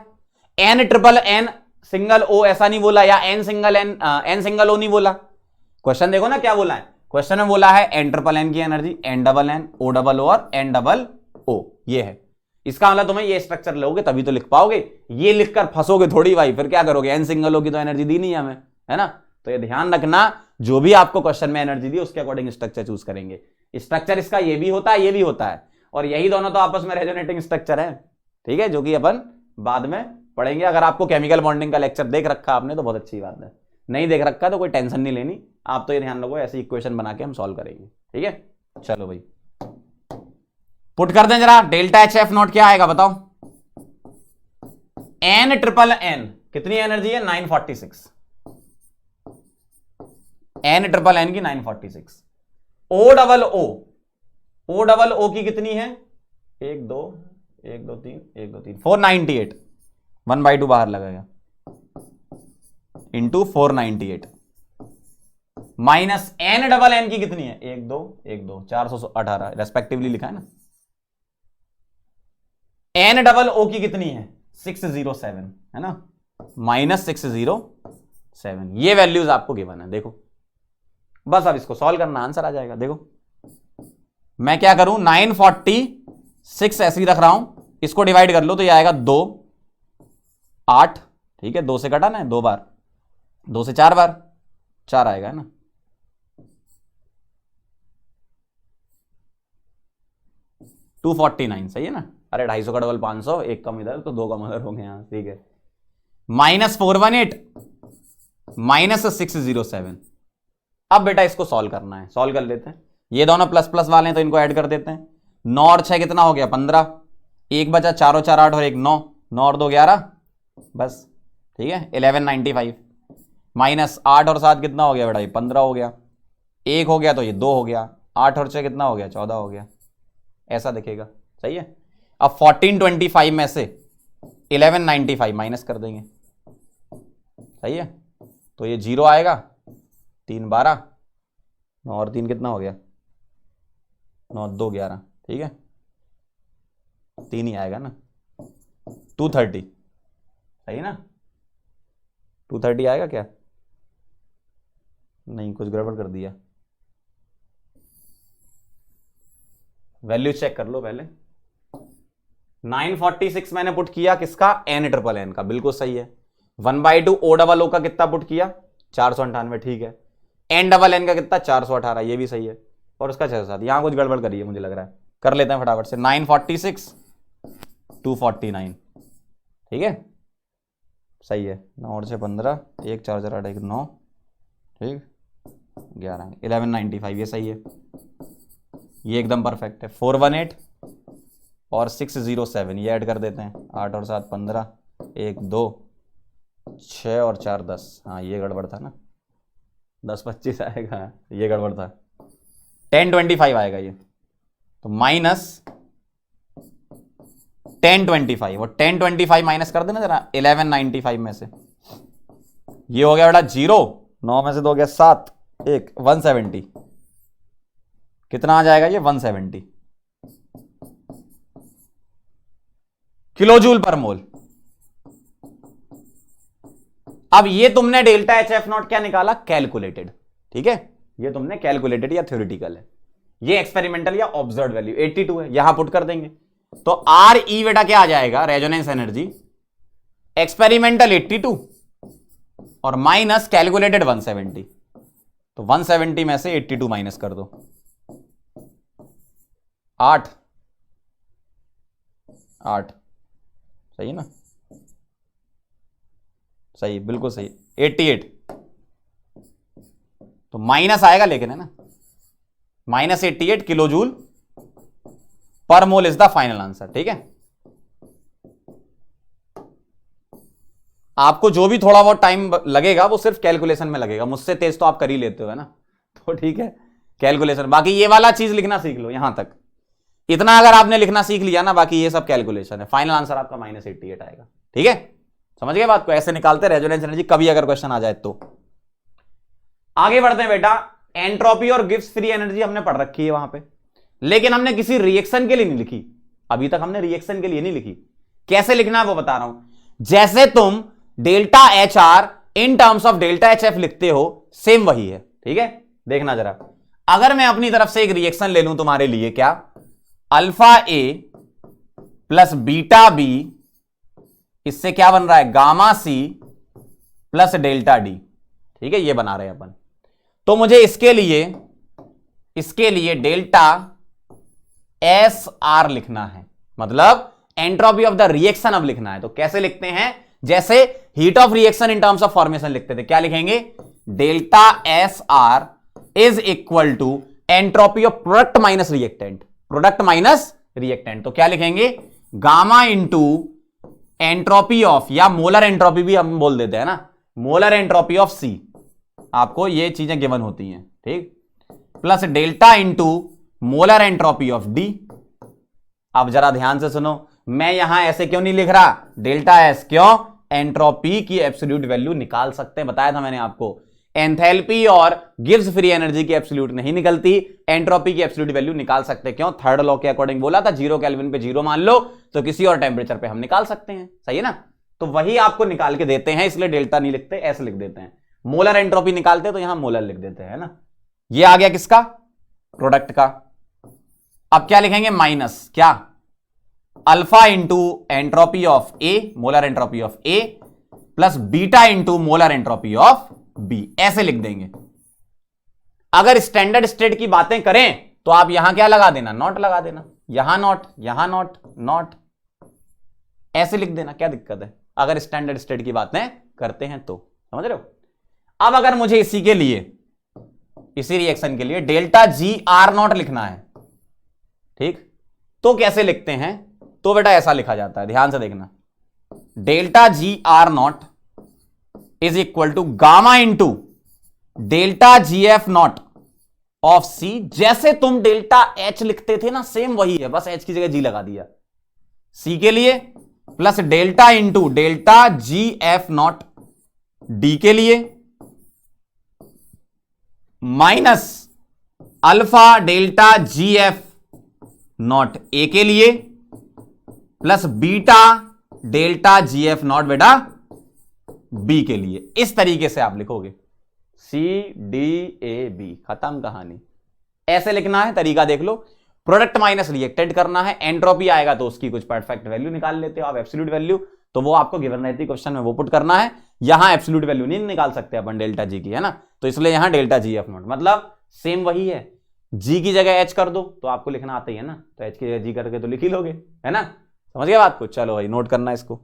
[SPEAKER 1] N triple N single O ऐसा नहीं बोला, या N single N N single O नहीं बोला। क्वेश्चन देखो ना क्या बोला है, क्वेश्चन में बोला है N ट्रिपल N की energy N double N O double O और N डबल O, ये है। इसका मतलब तुम्हें ये स्ट्रक्चर लोगे तभी तो लिख पाओगे, ये लिखकर फंसोगे थोड़ी भाई, फिर क्या करोगे, N सिंगल O की तो एनर्जी दी नहीं हमें, है ना। तो ये ध्यान रखना, जो भी आपको क्वेश्चन में एनर्जी दी उसके अकॉर्डिंग स्ट्रक्चर चूज करेंगे। स्ट्रक्चर इसका ये भी होता है, ये भी होता है, और यही दोनों तो आपस में रेजोनेटिंग स्ट्रक्चर है, ठीक है, जो कि अपन बाद में पढ़ेंगे। अगर आपको केमिकल बॉन्डिंग का लेक्चर देख रखा आपने तो बहुत अच्छी बात है, नहीं देख रखा तो कोई टेंशन नहीं लेनी, आप तो ये ध्यान रखो ऐसी इक्वेशन बना के हम सॉल्व करेंगे, ठीक है। चलो भाई पुट कर दें जरा, डेल्टा एच एफ नॉट क्या आएगा बताओ। N ट्रिपल N कितनी एनर्जी है 946, N ट्रिपल N की 946। O डबल O की कितनी है 1 2 1 2 3 1 2 3 498, 1/2 बाहर लगेगा into 498, minus N double N की कितनी है 1 2 1 2 418 रेस्पेक्टिवली लिखा है ना। N डबल O की कितनी है 607, है ना, माइनस 607, ये वैल्यूज आपको गिवन है, देखो बस अब इसको सॉल्व करना, आंसर आ जाएगा। देखो मैं क्या करूं, 946 ऐसे ही रख रहा हूं, इसको डिवाइड कर लो तो ये आएगा 2 8, ठीक है, 2 से कटा ना 2 बार, 2 से 4 बार 4 आएगा, है ना। $249 सही है ना, अरे 250 का डबल 500, एक कम इधर तो 2 कम उधर हो गए यहाँ, ठीक है। Minus 418 minus 607। अब बेटा इसको सॉल्व करना है, सॉल्व कर लेते हैं, ये दोनों प्लस प्लस वाले हैं तो इनको ऐड कर देते हैं। 9 और 6 कितना हो गया 15, एक बचा, 4 और 4 8 और 1 9, 9 और 2 11, बस ठीक है 1195, माइनस 8 और 7 कितना हो गया बेटा, ये 15 हो गया, 1 हो गया तो ये 2 हो गया, 8 और 6 कितना हो गया 14 हो गया, ऐसा दिखेगा, सही है। अब 1425 में से 1195 माइनस कर देंगे, सही है, तो ये 0 आएगा, 3 12, 9 और 3 कितना हो गया 9 2 11, ठीक है, 3 ही आएगा ना, 230, सही ना, 230 आएगा क्या, नहीं कुछ गड़बड़ कर दिया, वैल्यू चेक कर लो पहले। 946 मैंने पुट किया किसका, N ट्रिपल N का, बिल्कुल सही है। 1/2 O डबल O का कितना पुट किया 498, ठीक है। N डबल N का कितना 418, ये भी सही है, और उसका 607, यहां कुछ गड़बड़ करी है मुझे लग रहा है, कर लेते हैं फटाफट से। 946 249, ठीक है, सही है। 9 और 6 15, 1 4 4 8 1 9, ठीक 11 1195, ये सही है, ये एकदम परफेक्ट है। 418 और 607 ये ऐड कर देते हैं, 8 और 7 15, 1 2 6 और 4 10, हाँ ये गड़बड़ था ना, 10 25 आएगा, ये गड़बड़ था, 1025 आएगा ये, तो माइनस 1025, वो 1025 माइनस कर देना जरा 1195 में से, ये हो गया बेटा 0, 9 में से 2 गया 7, 1 170, कितना आ जाएगा ये 170 किलो जूल पर मोल। अब ये तुमने डेल्टा एच एफ नॉट क्या निकाला, कैलकुलेटेड, ठीक है, ये तुमने कैलकुलेटेड या थ्योरेटिकल है, ये एक्सपेरिमेंटल या ऑब्जर्व वैल्यू 82 है, यहां पुट कर देंगे तो आर ई बेटा क्या आ जाएगा, रेजोनेंस एनर्जी, एक्सपेरिमेंटल 82 और माइनस कैलकुलेटेड 170, तो 170 में से 82 माइनस कर दो, 8 8, सही है ना, सही बिल्कुल सही, 88, तो माइनस आएगा लेकिन, है ना, minus 88 kilo joule per mole is the final answer, ठीक है। आपको जो भी थोड़ा बहुत टाइम लगेगा वो सिर्फ कैलकुलेशन में लगेगा, मुझसे तेज तो आप कर ही लेते हो है ना, तो ठीक है कैलकुलेशन। बाकी ये वाला चीज लिखना सीख लो, यहां तक इतना अगर आपने लिखना सीख लिया ना, बाकी ये सब कैलकुलेशन है। फाइनल आंसर आपका -88 आएगा। ठीक है, समझ गए बात को? ऐसे निकालते रेजोनेंस एनर्जी, कभी अगर क्वेश्चन आ जाए तो। आगे बढ़ते हैं बेटा। एंट्रोपी और गिब्स फ्री एनर्जी हमने पढ़ रखी है वहां पे, लेकिन हमने किसी रिएक्शन के लिए नहीं लिखी। अभी तक हमने रिएक्शन के लिए नहीं लिखी। कैसे लिखना है वो बता रहा हूं। जैसे तुम delta H R in terms of delta H F लिखते हो, सेम वही है। ठीक है, देखना जरा। अगर मैं अपनी तरफ से एक रिएक्शन ले लूं तुम्हारे लिए, क्या, alpha A plus beta B, इससे क्या बन रहा है, gamma C plus delta D. ठीक है, ये बना रहे हैं अपन। तो मुझे इसके लिए डेल्टा एस आर लिखना है, मतलब एंट्रोपी ऑफ द रिएक्शन अब लिखना है। तो कैसे लिखते हैं, जैसे heat of reaction in terms of formation लिखते थे, क्या लिखेंगे, delta S R is equal to entropy of product minus reactant, product minus reactant. तो क्या लिखेंगे, गामा इंटू एंट्रोपी ऑफ, या मोलर एंट्रोपी भी हम बोल देते हैं ना, मोलर एंट्रोपी ऑफ सी। आपको ये चीजें गिवन होती हैं, ठीक, plus delta into molar entropy of D. अब जरा ध्यान से सुनो, मैं यहां ऐसे क्यों नहीं लिख रहा डेल्टा एस, क्यों, एंट्रोपी की एब्सोल्यूट वैल्यू निकाल सकते हैं, बताया था मैंने आपको। एंथैल्पी और गिब्स फ्री एनर्जी की एब्सोल्यूट नहीं निकलती, एंट्रोपी की एब्सोल्यूट वैल्यू निकाल सकते हैं। क्यों, थर्ड लॉ के अकॉर्डिंग बोला था, 0 केल्विन पे 0 मान लो तो किसी और टेम्परेचर पे हम निकाल सकते हैं, सही है ना। तो वही आपको निकाल के देते हैं, इसलिए डेल्टा नहीं लिखते, ऐसे लिख देते हैं। मोलर एंट्रोपी निकालते तो यहां मोलर लिख देते हैं ना। ये आ गया किसका, प्रोडक्ट का। अब क्या लिखेंगे, माइनस क्या, alpha into entropy of A, molar entropy of A, plus beta into molar entropy of B, ऐसे लिख देंगे। अगर स्टैंडर्ड स्टेट की बातें करें तो आप यहां क्या लगा देना, नॉट लगा देना, यहां नॉट, यहां नॉट, नॉट, ऐसे लिख देना, क्या दिक्कत है अगर स्टैंडर्ड स्टेट की बातें करते हैं तो, समझ रहे हो। अब अगर मुझे इसी के लिए, इसी रिएक्शन के लिए डेल्टा जी आर नॉट लिखना है, ठीक, तो कैसे लिखते हैं, तो बेटा ऐसा लिखा जाता है, ध्यान से देखना, delta G R not is equal to gamma into delta G F naught of C. जैसे तुम डेल्टा एच लिखते थे ना, सेम वही है, बस एच की जगह जी लगा दिया। सी के लिए plus delta into delta G F not D के लिए, minus alpha delta G F not a के लिए, plus beta delta G F not बेटा बी के लिए। इस तरीके से आप लिखोगे, सी डी ए बी, खत्म कहानी। ऐसे लिखना है, तरीका देख लो। प्रोडक्ट माइनस रिएक्टेंट करना है, एंट्रोपी आएगा तो उसकी कुछ परफेक्ट वैल्यू निकाल लेते हो आप, एब्सोल्यूट वैल्यू, तो वो आपको गिवन रहती है क्वेश्चन में, वो पुट करना है। यहां एब्सोल्यूट वैल्यू नहीं निकाल सकते अपन डेल्टा जी की, है ना, तो इसलिए यहां डेल्टा जी एफ नॉट, मतलब सेम वही है। जी की जगह एच कर दो तो आपको लिखना आता ही है ना, तो एच की जगह जी करके तो लिख ही लोगे, है ना, समझ गए बात को। चलो भाई, नोट करना इसको।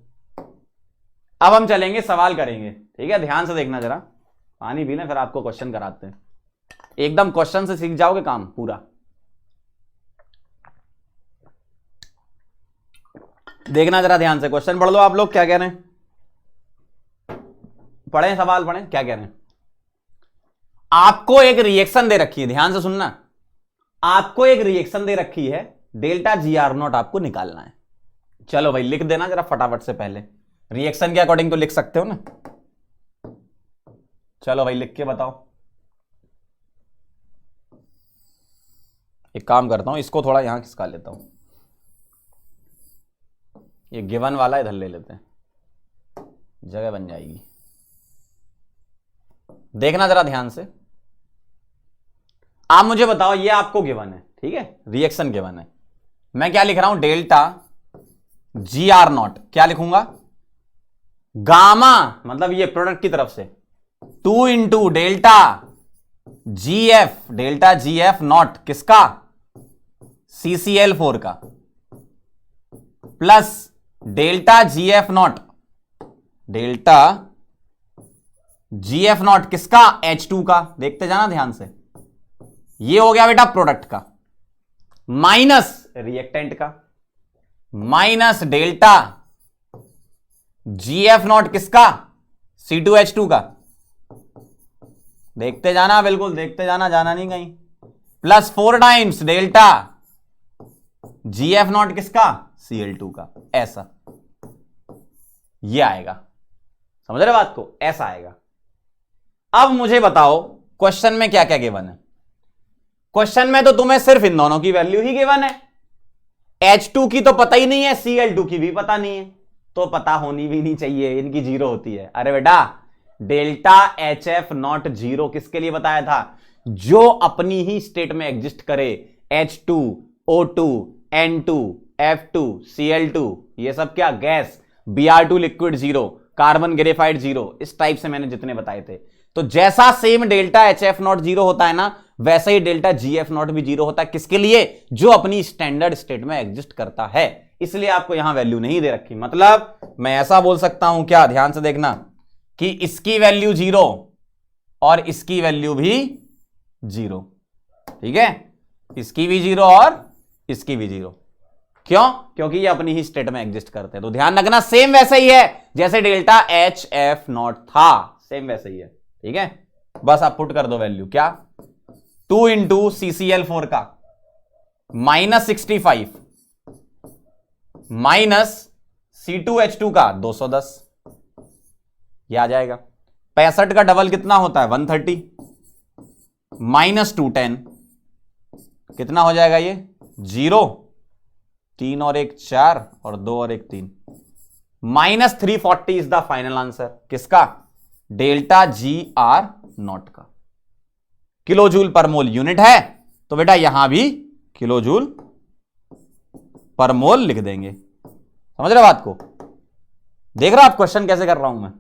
[SPEAKER 1] अब हम चलेंगे, सवाल करेंगे, ठीक है, ध्यान से देखना जरा, पानी पी लें फिर आपको क्वेश्चन कराते हैं। एकदम क्वेश्चन से सीख जाओगे काम पूरा। देखना जरा ध्यान से, क्वेश्चन पढ़ लो आप लोग, क्या कह रहे हैं, पढ़ें, सवाल पढ़ें, क्या कह रहे हैं। आपको एक रिएक्शन दे रखी है, ध्यान से सुनना, आपको एक रिएक्शन दे रखी है, डेल्टा जी आर नॉट आपको निकालना है। चलो भाई लिख देना जरा फटाफट से, पहले रिएक्शन के अकॉर्डिंग तो लिख सकते हो ना। चलो भाई लिख के बताओ। एक काम करता हूं, इसको थोड़ा यहां खिसका लेता हूं, ये गिवन वाला इधर ले लेते हैं, जगह बन जाएगी। देखना जरा ध्यान से, आप मुझे बताओ, ये आपको गिवन है, ठीक है, रिएक्शन गिवन है। मैं क्या लिख रहा हूं, डेल्टा जी आर नॉट, क्या लिखूंगा, गामा, मतलब ये प्रोडक्ट की तरफ से, 2 into delta G F not किसका, CCl4 का, plus delta G F not किसका, H2 का, देखते जाना ध्यान से, ये हो गया बेटा प्रोडक्ट का, माइनस रिएक्टेंट का, माइनस डेल्टा GF0 किसका? C2H2 का। देखते जाना, बिल्कुल देखते जाना, जाना नहीं कहीं। प्लस 4 टाइम्स डेल्टा GF0 किसका? Cl2 का। ऐसा ये आएगा, समझ रहे बात को? ऐसा आएगा। अब मुझे बताओ क्वेश्चन में क्या क्या गिवन है। क्वेश्चन में तो तुम्हें सिर्फ इन दोनों की वैल्यू ही गिवन है। H2 की तो पता ही नहीं है, Cl2 की भी पता नहीं है, तो पता होनी भी नहीं चाहिए, इनकी जीरो होती है। अरे बेटा डेल्टा HF0 जीरो किसके लिए बताया था? जो अपनी ही स्टेट में एग्जिस्ट करे, H2, O2, N2, F2, Cl2, ये सब क्या gas, Br2 liquid zero, carbon graphite zero, इस टाइप से मैंने जितने बताए थे। तो जैसा सेम डेल्टा HF0 जीरो होता है ना, वैसे ही डेल्टा GF0 भी जीरो होता है। किसके लिए? जो अपनी स्टैंडर्ड स्टेट में एग्जिस्ट करता है। इसलिए आपको यहां वैल्यू नहीं दे रखी। मतलब मैं ऐसा बोल सकता हूं क्या, ध्यान से देखना, कि इसकी वैल्यू जीरो और इसकी वैल्यू भी जीरो। ठीक है, इसकी भी जीरो और इसकी भी जीरो। क्यों? क्योंकि ये अपनी ही स्टेट में एग्जिस्ट करते हैं। तो ध्यान रखना, सेम वैसे ही है जैसे डेल्टा HF0 था, सेम वैसे ही है। ठीक है, बस आप पुट कर दो वैल्यू। क्या? 2 इंटू CCl4 का -65 माइनस C2H2 का 210, ये आ जाएगा। 65 का डबल कितना होता है? 130 माइनस 210 कितना हो जाएगा? ये 0, 3 और 1 4 और 2 और 1 3, -340 इज द फाइनल आंसर। किसका? डेल्टा GR0 का। किलो जूल पर मोल यूनिट है, तो बेटा यहां भी किलो जूल पर मोल लिख देंगे। समझ रहे बात को? देख रहे हो आप क्वेश्चन कैसे कर रहा हूं मैं?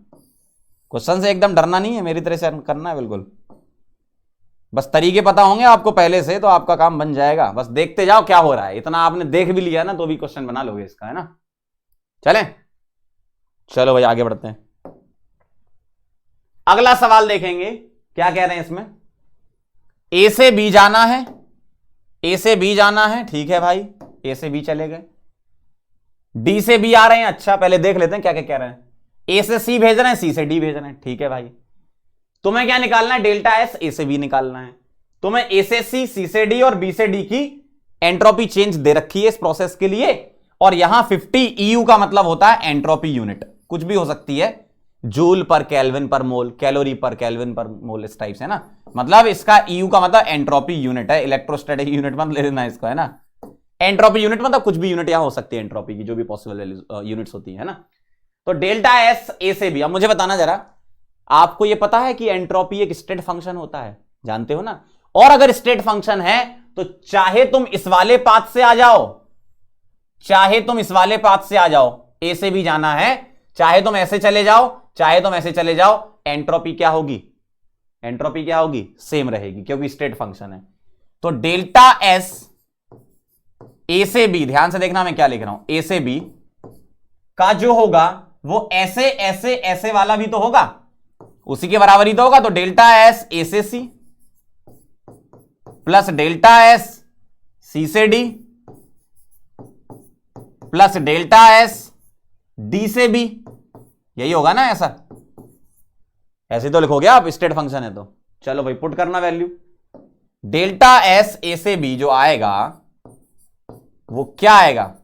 [SPEAKER 1] क्वेश्चन से एकदम डरना नहीं है, मेरी तरह से करना है बिल्कुल। बस तरीके पता होंगे आपको पहले से, तो आपका काम बन जाएगा। बस देखते जाओ क्या हो रहा है। इतना आपने देख भी लिया ना, तो भी क्वेश्चन बना लोगे इसका, है ना? चलें, चलो भाई आगे बढ़ते हैं। अगला सवाल देखेंगे, क्या कह रहे हैं इसमें। ए से बी जाना है, ए से बी जाना है, ठीक है भाई, ए से बी चले गए। डी से बी आ रहे हैं, अच्छा पहले देख लेते हैं क्या क्या कह रहे हैं। ए से सी भेज रहे हैं, सी से डी भेज रहे हैं, ठीक है भाई। तुम्हें क्या निकालना है? डेल्टा एस ए से बी निकालना है। तुम्हें ए से सी से डी और बी से डी की एंट्रोपी चेंज दे रखी है इस प्रोसेस के लिए। और यहां 50 EU का मतलब होता है एंट्रोपी यूनिट, कुछ भी हो सकती है, जूल पर केल्विन पर मोल, कैलोरी पर केल्विन पर मोल, इस टाइप से ना। मतलब इसका EU का मतलब एंट्रोपी यूनिट है, इलेक्ट्रोस्टैटिक यूनिट मत ले लेना इसको, है ना। एंट्रोपी यूनिट मतलब कुछ भी यूनिट यहां हो सकती है एंट्रोपी की, जो भी पॉसिबल यूनिट्स होती है ना। तो डेल्टा एस ए से बी। अब मुझे बताना जरा, आपको यह पता है कि एंट्रोपी एक स्टेट फंक्शन होता है, जानते हो ना। और अगर स्टेट फंक्शन है तो चाहे तुम इस वाले पाथ से आ जाओ, चाहे तुम इस वाले पाथ से आ जाओ, ए से भी जाना है, चाहे तुम ऐसे चले जाओ, चाहे तुम ऐसे चले जाओ, एंट्रोपी क्या होगी? एंट्रोपी क्या होगी? सेम रहेगी, क्योंकि स्टेट फंक्शन है। तो डेल्टा एस ए से बी, ध्यान से देखना मैं क्या लिख रहा हूं, ए से बी का जो होगा वो ऐसे ऐसे ऐसे वाला भी तो होगा, उसी के बराबर ही तो होगा। तो डेल्टा एस ए से C plus delta S C से D plus delta S D से बी, यही होगा ना। ऐसे तो लिखोगे आप, स्टेट फंक्शन है तो। चलो भाई पुट करना वैल्यू। डेल्टा एस ए से बी जो आएगा वो क्या आएगा?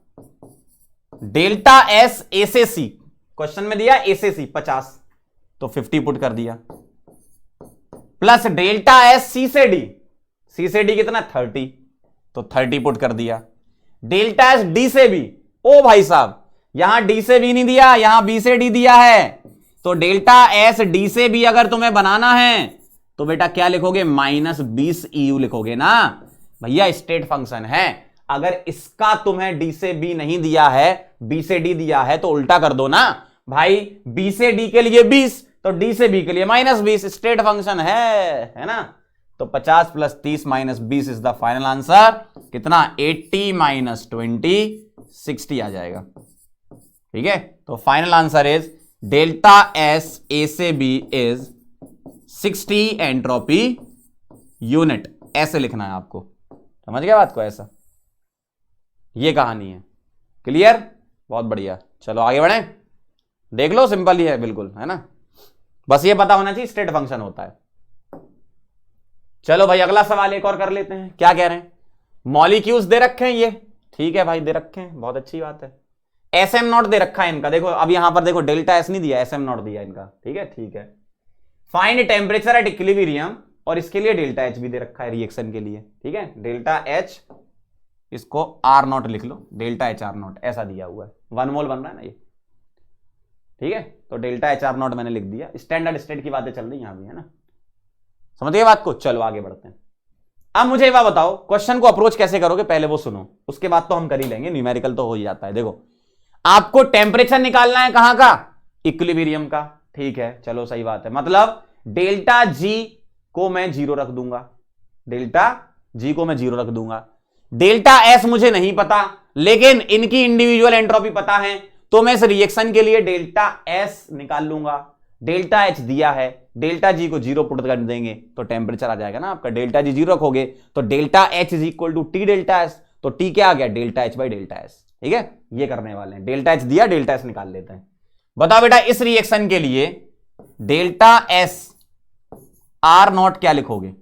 [SPEAKER 1] डेल्टा एस ए से सी, क्वेश्चन में दिया ए से सी 50, तो 50 पुट कर दिया, प्लस डेल्टा एस सी से डी, सी से डी कितना? 30, तो 30 पुट कर दिया। डेल्टा एस डी से बी, ओ भाई साहब यहां डी से बी नहीं दिया, यहां बी से डी दिया है। तो डेल्टा एस डी से बी अगर तुम्हें बनाना है तो बेटा क्या लिखोगे? -20 EU लिखोगे ना भैया, स्टेट फंक्शन है। अगर इसका तुम्हें डी से बी नहीं दिया है, बी से डी दिया है, तो उल्टा कर दो ना भाई, बी से डी के लिए 20, तो डी से बी के लिए -20, स्टेट फंक्शन है ना। तो 50 + 30 - 20 इज द फाइनल आंसर। कितना? 80 - 20 60 आ जाएगा। ठीक है, तो final answer is delta S A से बी इज 60 एंट्रोपी यूनिट। ऐसे लिखना है आपको, समझ गया बात को? ऐसा ये कहानी है। क्लियर? बहुत बढ़िया। चलो आगे बढ़ें। देख लो, सिंपल ही है बिल्कुल, है ना। बस ये पता होना चाहिए स्टेट फंक्शन होता है। चलो भाई अगला सवाल एक और कर लेते हैं। क्या कह रहे हैं, मॉलिक्यूल्स दे रखे हैं ये, ठीक है भाई दे रखे हैं, बहुत अच्छी बात है। एसएम नॉट दे रखा है इनका, देखो अब यहां पर देखो डेल्टा एस नहीं दिया, एसएम नॉट दिया इनका, ठीक है ठीक है। फाइंड टेम्परेचर एट इक्विलिब्रियम, और इसके लिए डेल्टा एच भी दे रखा है रिएक्शन के लिए, ठीक है। डेल्टा एच, इसको आर नॉट लिख लो, डेल्टा एच आर नॉट ऐसा दिया हुआ है, 1 मोल बन रहा है ना ये, ठीक है। तो डेल्टा एच आर नॉट मैंने लिख दिया, स्टैंडर्ड स्टेट की बातें चल रही यहां भी, है ना, समझ गए बात को। चलो आगे बढ़ते हैं। अब मुझे ये बात बताओ, क्वेश्चन को अप्रोच कैसे करोगे, पहले वो सुनो, उसके बाद तो हम कर ही लेंगे, न्यूमेरिकल तो हो ही जाता है। देखो आपको टेम्परेचर निकालना है कहां का, इक्विलिब्रियम का, ठीक है चलो सही बात है। मतलब डेल्टा जी को मैं 0 रख दूंगा, डेल्टा जी को मैं 0 रख दूंगा। डेल्टा एस मुझे नहीं पता, लेकिन इनकी इंडिविजुअल एंट्रोपी पता है, तो मैं इस रिएक्शन के लिए डेल्टा एस निकाल लूंगा। डेल्टा एच दिया है, डेल्टा जी को 0 पुट कर देंगे तो टेम्परेचर आ जाएगा ना आपका। डेल्टा जी 0 रखोगे तो delta H is equal to T delta S, तो टी क्या आ गया, delta H by delta S, ठीक है। ये करने वाले हैं, डेल्टा एच दिया, डेल्टा एस निकाल लेते हैं। बताओ बेटा इस रिएक्शन के लिए डेल्टा एस आर नॉट क्या लिखोगे,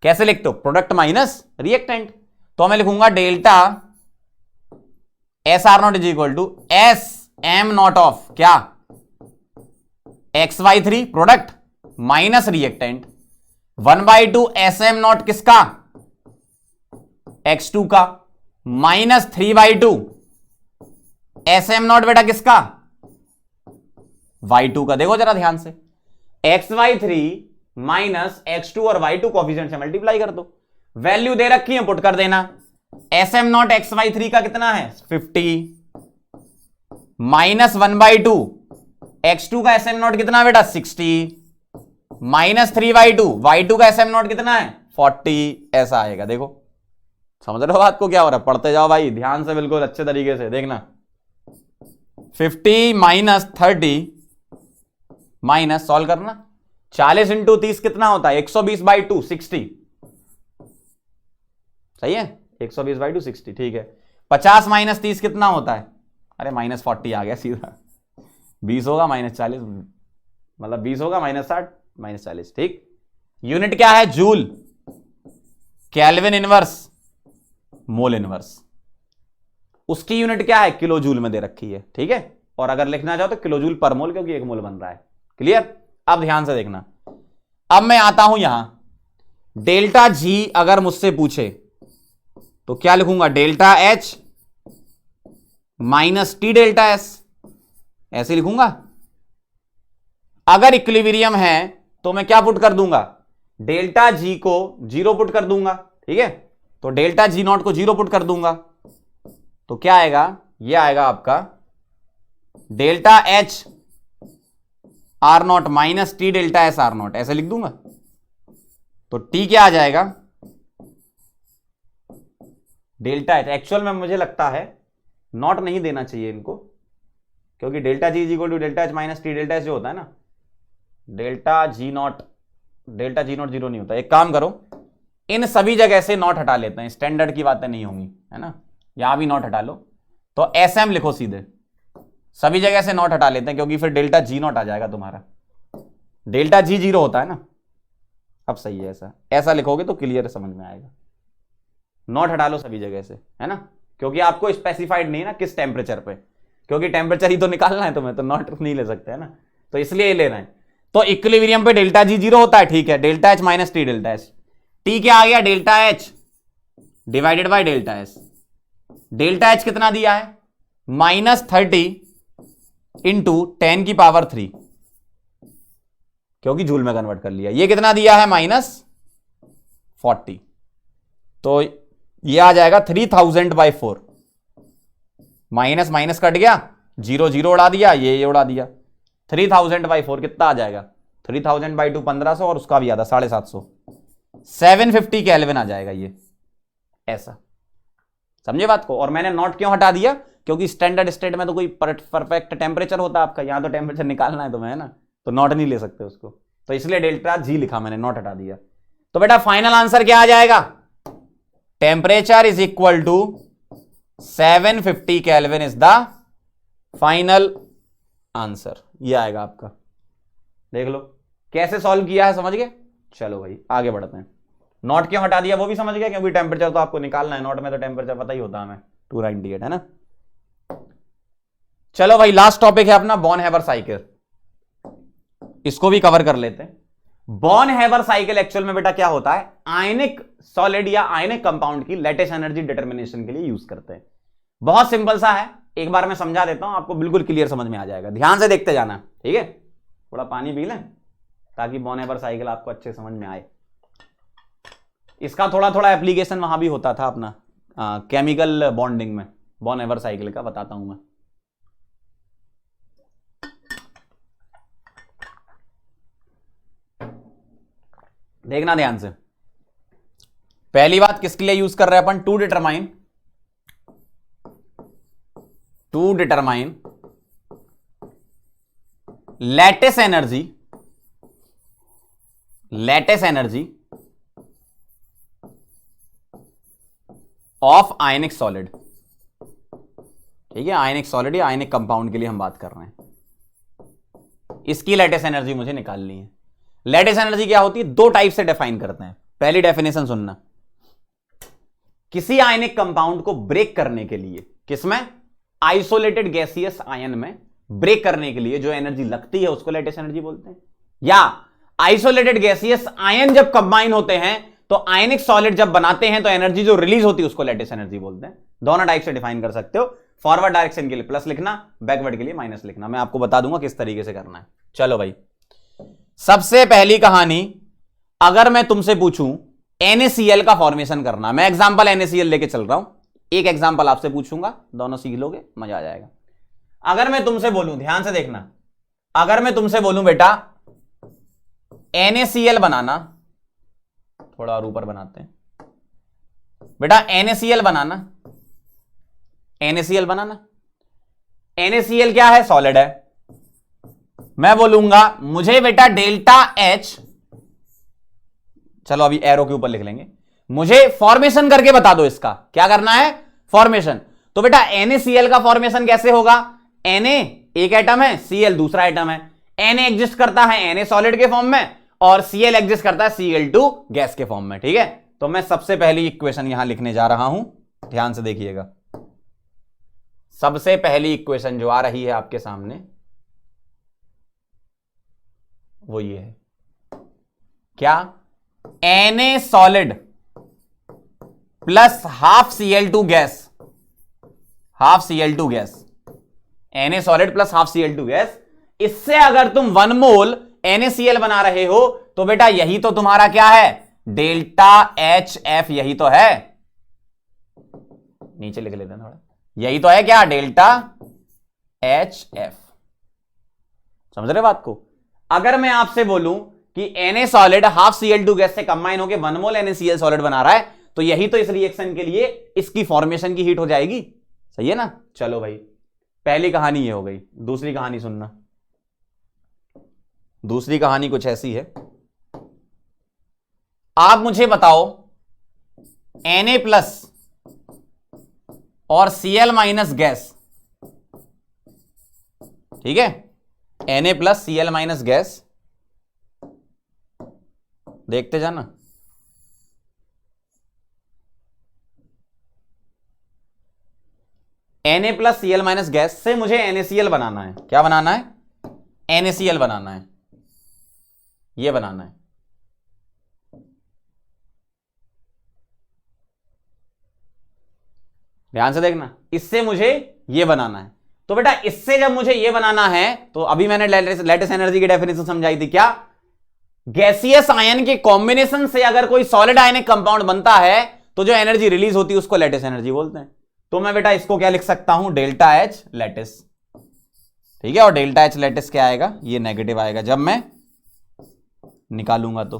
[SPEAKER 1] कैसे लिखते हो, प्रोडक्ट माइनस रिएक्टेंट, तो मैं लिखूंगा delta S R not is equal to S M not of क्या, XY3 product minus reactant 1/2 S M not किसका, X2 का, माइनस 3/2 एस एम नॉट बेटा किसका, Y2 का। देखो जरा ध्यान से, XY3 माइनस X2 और Y2 कोएफिशिएंट से मल्टीप्लाई कर दो, वैल्यू दे रखी है पुट कर देना। एस एम नॉट XY3 का कितना है 50, माइनस 1/2 X2 का एसएम नॉट कितना बेटा 60, माइनस 3/2 Y2 का एसएम नॉट कितना है 40, ऐसा आएगा। देखो समझ रहे हो बात को, क्या हो रहा है, पढ़ते जाओ भाई ध्यान से बिल्कुल अच्छे तरीके से देखना। 50 माइनस 30 माइनस सॉल्व करना, 40 इंटू 30 कितना होता है 120/2 60, सही है 120/2 60, ठीक है। 50 माइनस 30 कितना होता है, अरे माइनस 40 आ गया सीधा, 20 होगा माइनस 40, मतलब 20 होगा माइनस 60 माइनस 40, ठीक। यूनिट क्या है joule, kelvin inverse, mole inverse, उसकी यूनिट क्या है किलो जूल में दे रखी है, ठीक है। और अगर लिखना चाहो तो किलो जूल पर मोल, क्योंकि 1 मोल बन रहा है, क्लियर। अब ध्यान से देखना, अब मैं आता हूं यहां, डेल्टा जी अगर मुझसे पूछे तो क्या लिखूंगा, delta H minus T delta S, ऐसे लिखूंगा। अगर इक्विलिब्रियम है तो मैं क्या पुट कर दूंगा, डेल्टा जी को 0 पुट कर दूंगा, ठीक है। तो डेल्टा जी नॉट को 0 पुट कर दूंगा, तो क्या आएगा, ये आएगा आपका delta H are not minus T delta S R not, ऐसे लिख दूंगा। तो टी क्या आ जाएगा, डेल्टा एच। एक्चुअल में मुझे लगता है नॉट नहीं देना चाहिए इनको, क्योंकि delta G is equal to delta H minus T delta S जो होता है ना, डेल्टा जी नॉट 0 नहीं होता। एक काम करो, इन सभी जगह से नॉट हटा लेते हैं, स्टैंडर्ड की बातें नहीं होंगी, है ना। यहां भी नॉट हटा लो, तो एस एम लिखो सीधे, सभी जगह से नॉट हटा लेते हैं, क्योंकि फिर डेल्टा जी नॉट आ जाएगा तुम्हारा, डेल्टा जी 0 होता है ना। अब सही है, ऐसा ऐसा लिखोगे तो क्लियर समझ में आएगा। नॉट हटा लो सभी जगह से, है ना, क्योंकि आपको स्पेसिफाइड नहीं है ना किस टेम्परेचर पे, क्योंकि टेम्परेचर ही तो निकालना है तुम्हें, तो नॉट नहीं ले सकते, है ना, तो इसलिए ये लेना है। तो इक्विलिब्रियम पे डेल्टा जी 0 होता है, ठीक है। Delta H minus T delta H, T क्या आ गया, delta H divided by delta S. Delta H कितना दिया है, माइनस 30 इंटू 10 की पावर 3, क्योंकि जूल में कन्वर्ट कर लिया। ये कितना दिया है, माइनस 40, तो ये आ जाएगा 3000/4, माइनस माइनस कट गया, 0 0 उड़ा दिया, ये उड़ा दिया, 3000/4 कितना आ जाएगा, 3000/2 1500, और उसका भी आता 750, 750 केल्विन आ जाएगा ये, ऐसा समझे बात को। और मैंने नॉट क्यों हटा दिया, क्योंकि स्टैंडर्ड स्टेट में तो कोई परफेक्ट टेम्परेचर होता है आपका, यहां तो टेम्परेचर निकालना है तुम्हें, है ना, तो नॉट नहीं ले सकते उसको, तो इसलिए डेल्टा जी लिखा मैंने, नॉट हटा दिया। तो बेटा फाइनल आंसर क्या आ जाएगा, temperature is equal to 750 kelvin is the final answer ये आएगा आपका। देख लो कैसे सॉल्व किया है, समझ गए। चलो भाई आगे बढ़ते हैं। नॉट क्यों हटा दिया वो भी समझ गए, क्योंकि टेम्परेचर तो आपको निकालना है, नॉट में तो टेम्परेचर पता ही होता है हमें 298 है ना। चलो भाई लास्ट टॉपिक है अपना बॉर्न हैबर साइकिल, इसको भी कवर कर लेते हैं। बॉर्न हैबर साइकिल एक्चुअल में बेटा क्या होता है, आयनिक सॉलिड या आयनिक कंपाउंड की लेटेस्ट एनर्जी डिटर्मिनेशन के लिए यूज करते हैं। बहुत सिंपल सा है, एक बार मैं समझा देता हूं, आपको बिल्कुल क्लियर समझ में आ जाएगा, ध्यान से देखते जाना, ठीक है। थोड़ा पानी पी लें ताकि बॉर्न हैबर साइकिल आपको अच्छे समझ में आए। इसका थोड़ा थोड़ा एप्लीकेशन वहां भी होता था अपना केमिकल बॉन्डिंग में, बॉर्न हैबर साइकिल का बताता हूं मैं। देखना ध्यान से। पहली बात किसके लिए यूज कर रहे हैं अपन, to determine lattice energy of ionic solid. ठीक है, आयनिक सॉलिड या आयनिक कंपाउंड के लिए हम बात कर रहे हैं, इसकी लैटिस एनर्जी मुझे निकालनी है। लैटिस एनर्जी क्या होती है, दो टाइप से डिफाइन करते हैं। पहली डेफिनेशन सुनना, किसी आयनिक कंपाउंड को ब्रेक करने के लिए, किसमें, आइसोलेटेड गैसियस आयन में ब्रेक करने के लिए जो एनर्जी लगती है उसको लैटिस एनर्जी बोलते हैं। या आइसोलेटेड गैसियस आयन जब कंबाइन होते हैं तो आयनिक सॉलिड जब बनाते हैं तो एनर्जी जो रिलीज होती है उसको लैटिस एनर्जी बोलते हैं। दोनों टाइप से डिफाइन कर सकते हो, फॉरवर्ड डायरेक्शन के लिए प्लस लिखना, बैकवर्ड के लिए माइनस लिखना। मैं आपको बता दूंगा किस तरीके से करना है। चलो भाई, सबसे पहली कहानी, अगर मैं तुमसे पूछूं NaCl का फॉर्मेशन करना, मैं एग्जांपल NaCl लेके चल रहा हूं, एक एग्जांपल आपसे पूछूंगा, दोनों सीख लोगे, मजा आ जाएगा। अगर मैं तुमसे बोलूं, ध्यान से देखना, अगर मैं तुमसे बोलूं बेटा NaCl बनाना, थोड़ा और ऊपर बनाते हैं बेटा, NaCl बनाना, NaCl क्या है, सॉलिड है। मैं बोलूंगा मुझे बेटा डेल्टा H, चलो अभी एरो के ऊपर लिख लेंगे, मुझे फॉर्मेशन करके बता दो इसका, क्या करना है, फॉर्मेशन। तो बेटा NaCl का फॉर्मेशन कैसे होगा, Na एक एटम है, Cl दूसरा एटम है, Na एग्जिस्ट करता है Na सॉलिड के फॉर्म में और Cl एग्जिस्ट करता है Cl2 गैस के फॉर्म में। ठीक है, तो मैं सबसे पहली इक्वेशन यहां लिखने जा रहा हूं, ध्यान से देखिएगा। सबसे पहली इक्वेशन जो आ रही है आपके सामने वो ये है, क्या, Na solid plus half Cl2 gas, Na solid plus half Cl2 gas, इससे अगर तुम 1 मोल NaCl बना रहे हो तो बेटा यही तो तुम्हारा क्या है, डेल्टा HF, यही तो है, नीचे लिख लेते हैं थोड़ा, यही तो है क्या, डेल्टा HF। समझ रहे बात को। अगर मैं आपसे बोलूं कि Na solid half Cl2 gas से कंबाइन होकर 1 मोल NaCl सॉलिड बना रहा है, तो यही तो इस रिएक्शन के लिए इसकी फॉर्मेशन की हीट हो जाएगी, सही है ना। चलो भाई, पहली कहानी ये हो गई। दूसरी कहानी सुनना, दूसरी कहानी कुछ ऐसी है, आप मुझे बताओ Na प्लस और Cl माइनस गैस, ठीक है, Na plus Cl minus gas, देखते जाना। Na plus Cl minus gas से मुझे NaCl बनाना है, क्या बनाना है, NaCl बनाना है, ये बनाना है। ध्यान से देखना, इससे मुझे ये बनाना है। तो बेटा इससे जब मुझे ये बनाना है तो अभी मैंने लैटिस एनर्जी की डेफिनेशन समझाई थी, क्या, गैसियस आयन के कॉम्बिनेशन से अगर कोई सॉलिड आयनिक कंपाउंड बनता है तो जो एनर्जी रिलीज होती है उसको लैटिस एनर्जी बोलते हैं। तो मैं बेटा इसको क्या लिख सकता हूं, डेल्टा H लैटिस, ठीक है। और डेल्टा H लैटिस क्या आएगा, ये नेगेटिव आएगा जब मैं निकालूंगा तो,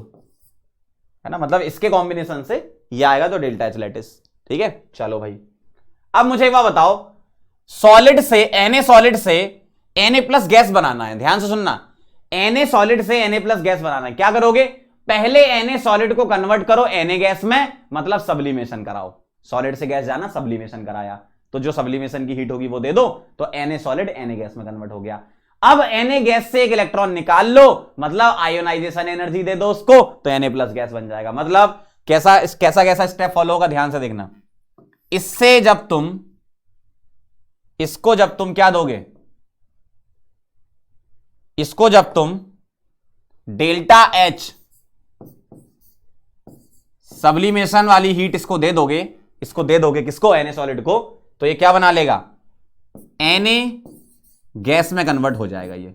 [SPEAKER 1] है ना, मतलब इसके कॉम्बिनेशन से ये आएगा तो डेल्टा H लैटिस, ठीक है। चलो भाई, अब मुझे एक बात बताओ, सॉलिड से Na सॉलिड से Na प्लस गैस बनाना है, ध्यान से सुनना, Na सॉलिड से Na प्लस गैस बनाना है। क्या करोगे, पहले Na सॉलिड को कन्वर्ट करो Na गैस में, मतलब सब्लिमेशन कराओ, सॉलिड से गैस जाना, सब्लिमेशन कराया, तो जो सब्लिमेशन की हीट होगी वो दे दो, तो Na सॉलिड Na गैस में कन्वर्ट हो गया। अब Na गैस से एक इलेक्ट्रॉन निकाल लो, मतलब आयोनाइजेशन एनर्जी दे दो उसको, तो Na प्लस गैस बन जाएगा। मतलब कैसा कैसा कैसा स्टेप फॉलो होगा, ध्यान से देखना। इससे जब तुम इसको जब तुम क्या दोगे, इसको जब तुम डेल्टा एच सब्लिमेशन वाली हीट इसको दे दोगे, किसको, Na सॉलिड को, तो ये क्या बना लेगा, Na गैस में कन्वर्ट हो जाएगा। ये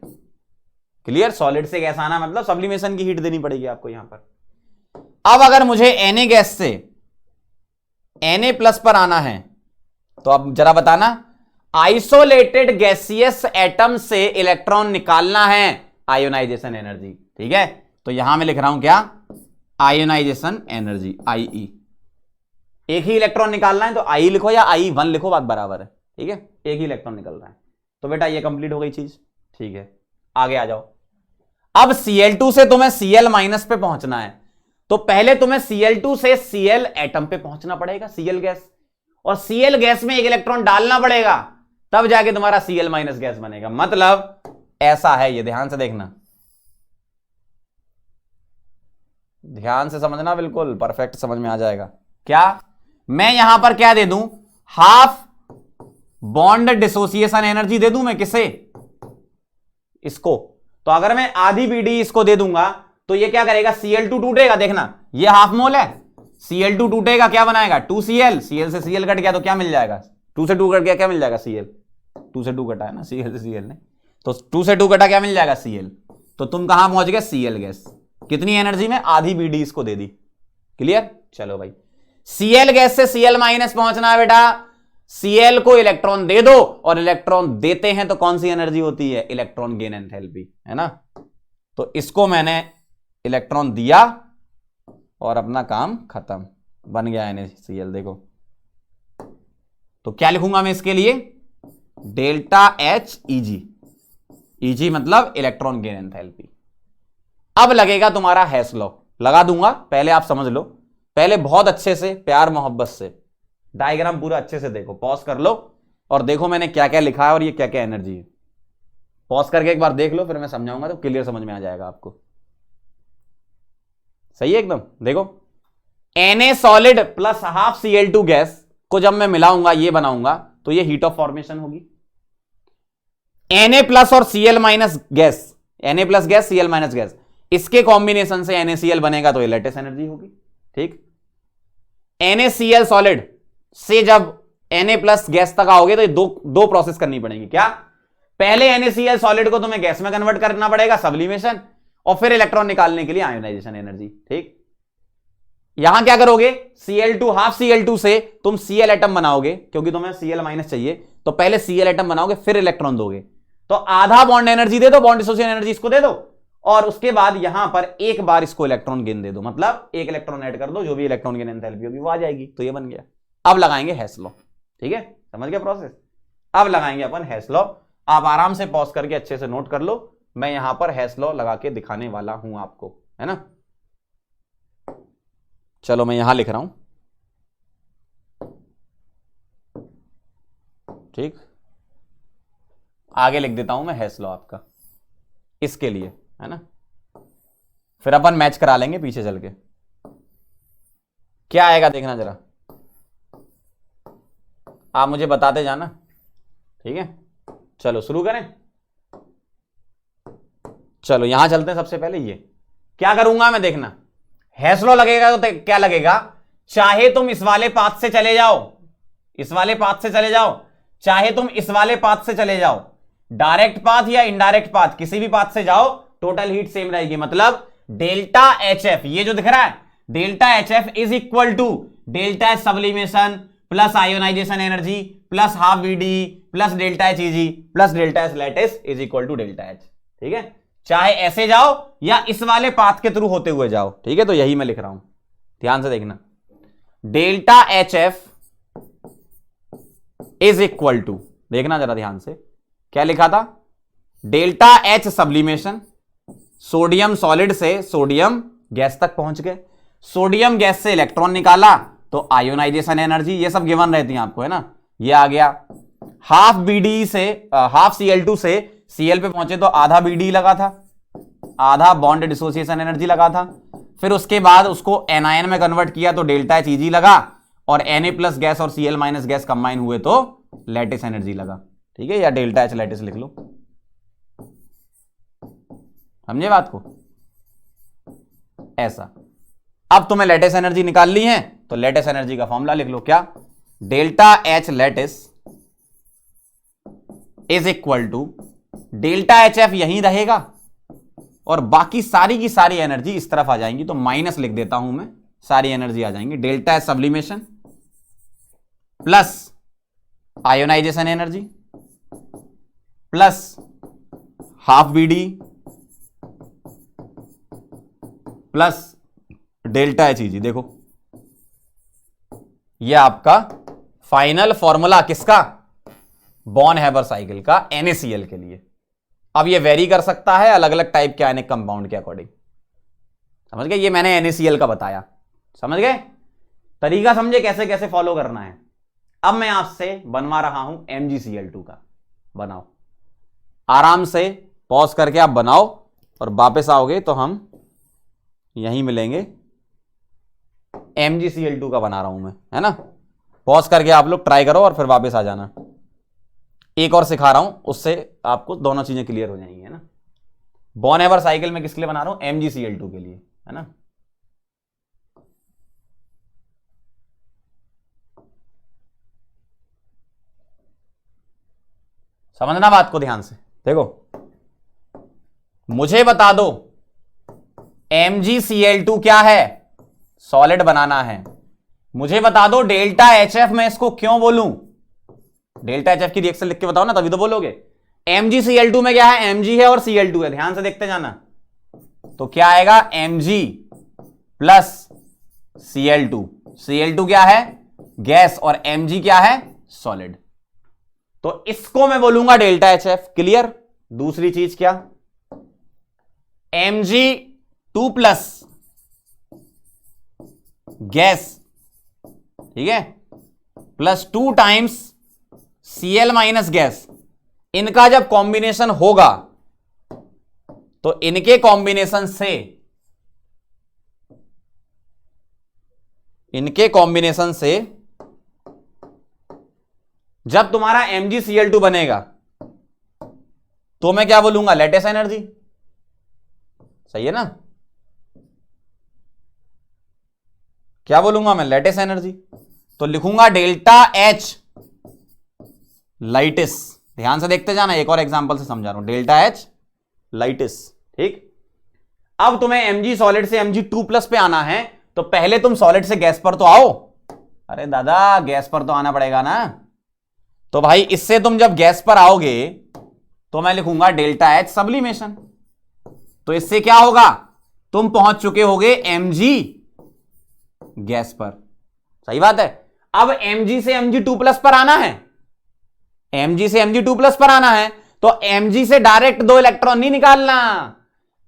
[SPEAKER 1] क्लियर, सॉलिड से गैस आना मतलब सब्लिमेशन की हीट देनी पड़ेगी आपको यहां पर। अब अगर मुझे Na गैस से Na प्लस पर आना है, तो अब जरा बताना, आइसोलेटेड गैसियस एटम से इलेक्ट्रॉन निकालना है, आयोनाइजेशन एनर्जी। ठीक है, तो यहां मैं लिख रहा हूं क्या, आयोनाइजेशन एनर्जी, Ie। एक ही इलेक्ट्रॉन निकालना है तो Ie लिखो या I1 लिखो, बात बराबर है। ठीक है, एक ही इलेक्ट्रॉन निकल रहा है, तो बेटा ये कंप्लीट हो गई चीज। ठीक है, आगे आ जाओ। अब Cl2 से तुम्हें Cl माइनस पे पहुंचना है, तो पहले तुम्हें Cl2 से Cl एटम पे पहुंचना पड़ेगा, Cl गैस, और Cl गैस में एक इलेक्ट्रॉन डालना पड़ेगा, तब जाके तुम्हारा Cl माइनस गैस बनेगा। मतलब ऐसा है ये, ध्यान से देखना, ध्यान से समझना, बिल्कुल परफेक्ट समझ में आ जाएगा। क्या मैं यहां पर क्या दे दूं, हाफ बॉन्ड डिसोसिएशन एनर्जी दे दूं मैं, किसे, इसको। तो अगर मैं आधी बीडी इसको दे दूंगा तो ये क्या करेगा, Cl2 टूटेगा, देखना ये हाफ मोल है, Cl2 टूटेगा, क्या बनाएगा 2Cl, Cl से Cl कट गया तो क्या मिल जाएगा, 2 से 2 कट गया, क्या मिल जाएगा Cl, 2 से 2 कटा है ना Cl से Cl ने, तो 2 से 2 कटा क्या मिल जाएगा Cl। तो तुम कहां पहुंच गए, Cl गैस, कितनी एनर्जी में, आधी बीडी इसको दे दी। क्लियर, चलो भाई, Cl गैस से Cl माइनस पहुंचना है बेटा, Cl को इलेक्ट्रॉन दे दो, और इलेक्ट्रॉन देते हैं तो कौन सी एनर्जी होती है, इलेक्ट्रॉन गेन एंथैल्पी, है ना। तो इसको मैंने इलेक्ट्रॉन दिया और अपना काम खत्म, बन गया NaCl। देखो तो क्या लिखूंगा मैं इसके लिए, डेल्टा एच Eg, Eg मतलब इलेक्ट्रॉन गेन एंथैल्पी। अब लगेगा तुम्हारा हेस लॉ, लगा दूंगा, पहले आप समझ लो, पहले बहुत अच्छे से प्यार मोहब्बत से डायग्राम पूरा अच्छे से देखो, पॉज कर लो और देखो मैंने क्या क्या लिखा है और ये क्या क्या एनर्जी है। पॉज करके एक बार देख लो, फिर मैं समझाऊंगा तो क्लियर समझ में आ जाएगा आपको। सही है एकदम। देखो Na solid plus half Cl2 gas को जब मैं मिलाऊंगा, ये बनाऊंगा, तो ये हीट ऑफ फॉर्मेशन होगी। Na प्लस और Cl minus gas, Na plus gas Cl minus gas, इसके कॉम्बिनेशन से NaCl बनेगा, तो ये लेटेस्ट एनर्जी होगी। ठीक, NaCl सॉलिड से जब Na प्लस गैस तक आओगे तो ये दो प्रोसेस करनी पड़ेगी। क्या, पहले NaCl सॉलिड को तुम्हें गैस में कन्वर्ट करना पड़ेगा, सब्लिमेशन, और फिर इलेक्ट्रॉन निकालने के लिए आयोनाइजेशन एनर्जी। ठीक, यहां क्या करोगे, Cl2 हाफ Cl2 से तुम Cl एटम बनाओगे, क्योंकि तुम्हें Cl माइनस चाहिए, तो पहले Cl एटम बनाओगे फिर इलेक्ट्रॉन दोगे, तो आधा बॉन्ड एनर्जी दे दो, बॉन्ड डिसोसिएशन एनर्जी इसको दे दो, और उसके बाद यहां पर एक बार इसको इलेक्ट्रॉन गेन दे दो, मतलब एक इलेक्ट्रॉन ऐड कर दो, जो भी इलेक्ट्रॉन गेन एंथैल्पी होगी वो आ जाएगी। तो ये बन गया। अब लगाएंगे हेस लॉ। ठीक है, समझ गया प्रोसेस। अब लगाएंगे अपन हेस लॉ, आप आराम से पॉज करके अच्छे से नोट कर लो, मैं यहां पर हेस लॉ लगा के दिखाने वाला हूं आपको, है ना। चलो मैं यहां लिख रहा हूं, ठीक, आगे लिख देता हूं मैं हेस लॉ आपका इसके लिए, है ना, फिर अपन मैच करा लेंगे पीछे चल के। क्या आएगा देखना जरा, आप मुझे बताते जाना। ठीक है, चलो शुरू करें। चलो यहां चलते हैं। सबसे पहले ये क्या करूंगा मैं, देखना, हेस लॉ लगेगा तो क्या लगेगा, चाहे तुम इस वाले पाथ से चले जाओ, इस वाले पाथ से चले जाओ, चाहे तुम इस वाले पाथ से चले जाओ, डायरेक्ट पाथ या इनडायरेक्ट पाथ, किसी भी पाथ से जाओ, टोटल हीट सेम रहेगी। मतलब डेल्टा HF, ये जो दिख रहा है delta HF is equal to delta H sublimation plus ionization energy plus half VD plus delta H Eg plus delta H lattice is equal to delta H. ठीक है, चाहे ऐसे जाओ या इस वाले पाथ के थ्रू होते हुए जाओ। ठीक है, तो यही मैं लिख रहा हूं, ध्यान से देखना, delta HF is equal to, देखना जरा ध्यान से, क्या लिखा था, delta H sublimation, sodium solid से सोडियम गैस तक पहुंच गए, सोडियम गैस से इलेक्ट्रॉन निकाला तो आयोनाइजेशन एनर्जी, ये सब गिवन रहती है आपको, है ना। ये आ गया हाफ BD से, हाफ Cl2 से Cl पे पहुंचे तो आधा Bd लगा था, आधा बॉन्ड डिसोसिएशन एनर्जी लगा था, फिर उसके बाद उसको एनायन में कन्वर्ट किया तो डेल्टा एच Eg लगा, और Na प्लस गैस और Cl माइनस गैस कंबाइन हुए तो लैटिस एनर्जी लगा। ठीक है, या डेल्टा एच लैटिस लिख लो, समझे बात को? ऐसा। अब तुम्हें लैटिस एनर्जी निकाल ली है तो लैटिस एनर्जी का फॉर्मूला लिख लो, क्या? Delta H lattice is equal to delta H F यहीं रहेगा और बाकी सारी की सारी एनर्जी इस तरफ आ जाएंगी, तो माइनस लिख देता हूं मैं, सारी एनर्जी आ जाएंगी। Delta H sublimation plus ionization energy plus half BD plus delta H Eg। देखो ये आपका फाइनल फॉर्मूला किसका? बॉन हैबर साइकिल का NaCl के लिए। अब ये वेरी कर सकता है अलग अलग टाइप के आयनिक कंपाउंड के अकॉर्डिंग। समझ गए? ये मैंने NaCl का बताया, समझ गए? तरीका समझे कैसे कैसे फॉलो करना है। अब मैं आपसे बनवा रहा हूं MgCl2 का, बनाओ आराम से, पॉज करके आप बनाओ और वापस आओगे तो हम यहीं मिलेंगे। MgCl2 का बना रहा हूं मैं, है ना? पॉज करके आप लोग ट्राई करो और फिर वापस आ जाना। एक और सिखा रहा हूं, उससे आपको दोनों चीजें क्लियर हो जाएंगी, है ना? बॉन हैबर साइकिल में किसके लिए बना रहा हूं? MgCl2 के लिए, है ना? समझना बात को ध्यान से। देखो मुझे बता दो MgCl2 क्या है? सॉलिड बनाना है। मुझे बता दो डेल्टा HF मैं इसको क्यों बोलूं? डेल्टा HF की रिएक्शन लिख के बताओ ना, तभी तो बोलोगे। MgCl2 में क्या है? Mg है और Cl2 है, ध्यान से देखते जाना। तो क्या आएगा? Mg plus Cl2। Cl2 क्या है? गैस, और Mg क्या है? सॉलिड। तो इसको मैं बोलूंगा डेल्टा HF। क्लियर? दूसरी चीज क्या? Mg2 प्लस गैस, ठीक है, plus 2 times Cl minus gas, इनका जब कॉम्बिनेशन होगा तो इनके कॉम्बिनेशन से जब तुम्हारा MgCl2 बनेगा तो मैं क्या बोलूंगा? Lattice energy. सही है ना? क्या बोलूंगा मैं? Lattice energy. तो लिखूंगा डेल्टा एच लाइटिस। ध्यान से देखते जाना, एक और एग्जांपल से समझा रहा हूं। डेल्टा एच लाइटिस, ठीक। अब तुम्हें Mg सॉलिड से Mg2 प्लस पे आना है, तो पहले तुम सॉलिड से गैस पर तो आओ। अरे दादा, गैस पर तो आना पड़ेगा ना। तो भाई इससे तुम जब गैस पर आओगे तो मैं लिखूंगा डेल्टा एच सब्लिमेशन। तो इससे क्या होगा? तुम पहुंच चुके होगे Mg गैस पर। सही बात है। अब Mg से Mg2 प्लस पर आना है, Mg से Mg2 प्लस पर आना है, तो Mg से डायरेक्ट 2 इलेक्ट्रॉन नहीं निकालना,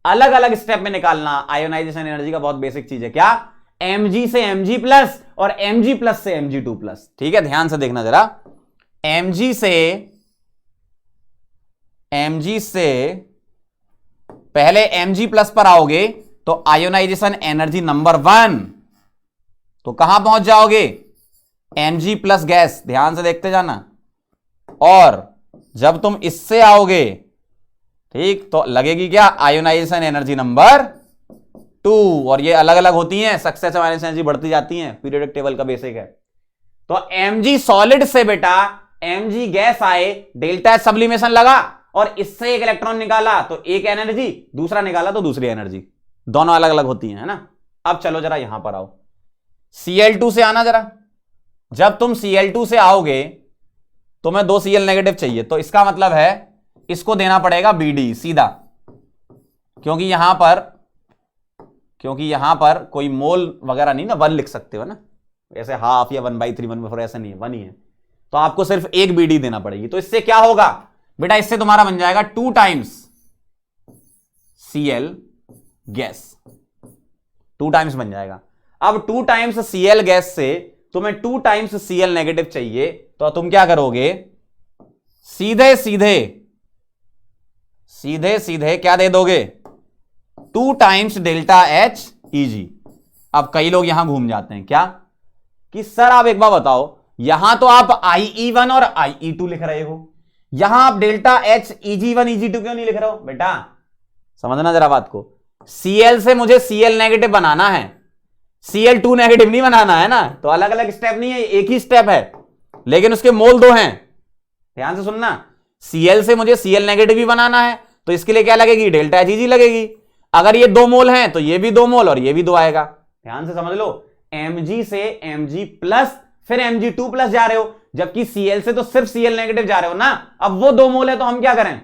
[SPEAKER 1] अलग अलग स्टेप में निकालना। आयोनाइजेशन एनर्जी का बहुत बेसिक चीज है। क्या? Mg से Mg प्लस और Mg प्लस से Mg2 प्लस। ठीक है, ध्यान से देखना जरा। Mg से पहले Mg प्लस पर आओगे तो आयोनाइजेशन एनर्जी नंबर 1, तो कहां पहुंच जाओगे? Mg plus gas. ध्यान से देखते जाना। और जब तुम इससे आओगे, ठीक, तो लगेगी क्या? Ionization energy number 2। और ये अलग अलग होती हैं, सक्सेसिव आयोनाइजेशन एनर्जी बढ़ती जाती हैं, पीरियोडिक टेबल का बेसिक है। तो Mg सॉलिड से बेटा Mg गैस आए, डेल्टा सब्लिमेशन लगा और इससे एक इलेक्ट्रॉन निकाला तो एक एनर्जी, दूसरा निकाला तो दूसरी एनर्जी, दोनों अलग अलग होती हैं, है ना? अब चलो जरा यहां पर आओ, Cl2 से आना जरा। जब तुम Cl2 से आओगे तो मैं 2 Cl नेगेटिव चाहिए, तो इसका मतलब है इसको देना पड़ेगा Bd सीधा, क्योंकि यहां पर कोई मोल वगैरह नहीं ना, 1 लिख सकते हो ना, ऐसे हाफ या 1/3 1/4 ऐसा नहीं है, 1 ही है, तो आपको सिर्फ एक Bd देना पड़ेगी। तो इससे क्या होगा बेटा? इससे तुम्हारा बन जाएगा 2 टाइम्स Cl गैस, 2 टाइम्स बन जाएगा। अब 2 टाइम्स Cl गैस से तुम्हें 2 टाइम्स Cl नेगेटिव चाहिए, तो तुम क्या करोगे? सीधे सीधे सीधे सीधे क्या दे दोगे, 2 टाइम्स डेल्टा एच ईजी। अब कई लोग यहां घूम जाते हैं क्या कि सर आप एक बार बताओ, यहां तो आप IE1 और IE2 लिख रहे हो, यहां आप डेल्टा एच EG1 EG2 क्यों नहीं लिख रहे हो? बेटा समझना जरा बात को, Cl से मुझे Cl नेगेटिव बनाना है, Cl2 नेगेटिव नहीं बनाना है ना, तो अलग अलग स्टेप नहीं है, एक ही स्टेप है, लेकिन उसके मोल 2 हैं। ध्यान से सुनना, Cl से मुझे Cl नेगेटिव भी बनाना है, तो इसके लिए क्या लगेगी, डेल्टा एच EG लगेगी। अगर ये 2 मोल हैं तो ये भी 2 मोल और ये भी 2 आएगा। ध्यान से समझ लो, Mg से Mg प्लस फिर Mg2 प्लस जा रहे हो, जबकि Cl से तो सिर्फ Cl नेगेटिव जा रहे हो ना। अब वो 2 मोल है तो हम क्या करें,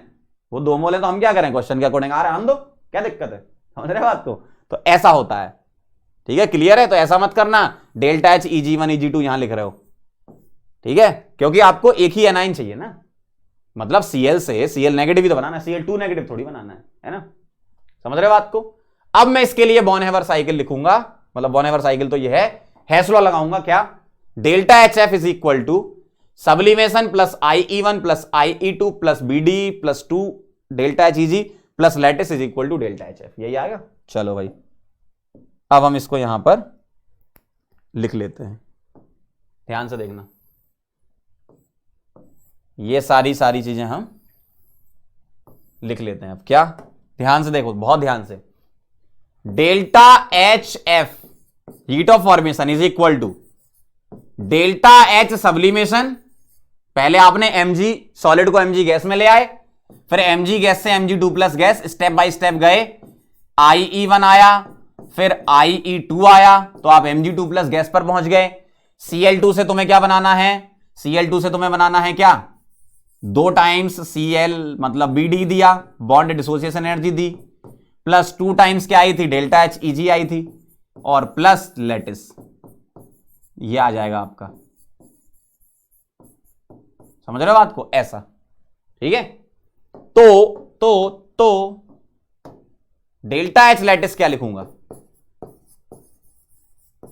[SPEAKER 1] वो 2 मोल है तो हम क्या करें, क्वेश्चन के अकॉर्डिंग आ रहा है, हम दो, क्या दिक्कत है, समझ रहे बात को? तो ऐसा होता है, ठीक है, क्लियर है? तो ऐसा मत करना डेल्टा एच EG1 EG2 यहां लिख रहे हो, ठीक है, क्योंकि आपको एक ही एनाइन चाहिए ना, मतलब Cl से Cl नेगेटिव ही तो बनाना है, Cl2 नेगेटिव थोड़ी बनाना है ना, समझ रहे बात को? अब मैं इसके लिए बॉन-हेवर साइकिल लिखूंगा, मतलब बॉन-हेवर साइकिल तो ये है, हेस लॉ लगाऊंगा, क्या, delta H F is equal to sublimation plus IE1 plus IE2 plus BD plus 2 delta H EG plus lattice is equal to delta H F, यही आएगा। चलो भाई, अब हम इसको यहां पर लिख लेते हैं, ध्यान से देखना, ये सारी चीजें हम लिख लेते हैं। अब क्या, ध्यान से देखो, बहुत ध्यान से, delta H F heat of formation is equal to delta H sublimation, पहले आपने Mg सॉलिड को Mg गैस में ले आए, फिर Mg गैस से Mg2 plus gas, step by step गए, IE1 आया, फिर IE2 आया, तो आप Mg2 प्लस गैस पर पहुंच गए। Cl2 से तुम्हें क्या बनाना है, Cl2 से तुम्हें बनाना है क्या, 2 टाइम्स Cl मतलब BD दिया, बॉन्ड डिसोसिएशन एनर्जी दी, प्लस 2 टाइम्स क्या आई थी, डेल्टा एच EG आई थी, और प्लस लैटिस, ये आ जाएगा आपका, समझ रहे हो बात को, ऐसा, ठीक है। तो डेल्टा एच लैटिस क्या लिखूंगा,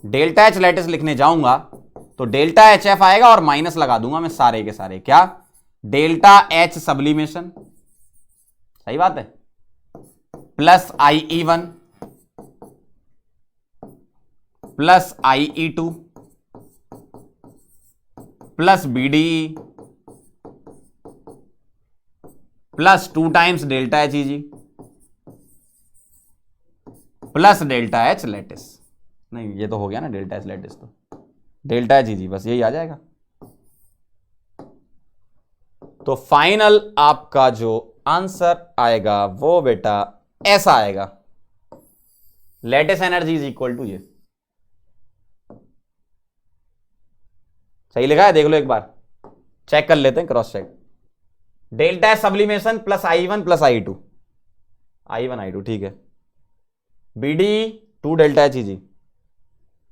[SPEAKER 1] डेल्टा एच लैटिस लिखने जाऊंगा तो डेल्टा एच एफ आएगा और माइनस लगा दूंगा मैं सारे के सारे, क्या, डेल्टा एच सब्लिमेशन, सही बात है, plus IE1 plus IE2 plus BD plus 2 times delta H EG plus delta H lattice, नहीं ये तो हो गया ना डेल्टा एच लैटिस, तो डेल्टा एच EG, बस यही आ जाएगा। तो फाइनल आपका जो आंसर आएगा वो बेटा ऐसा आएगा, lattice energy is equal to ये, सही लिखा है, देख लो एक बार, चेक कर लेते हैं, cross check, delta H sublimation plus IE1 plus I2 I2, ठीक है, BD 2 डेल्टा एच EG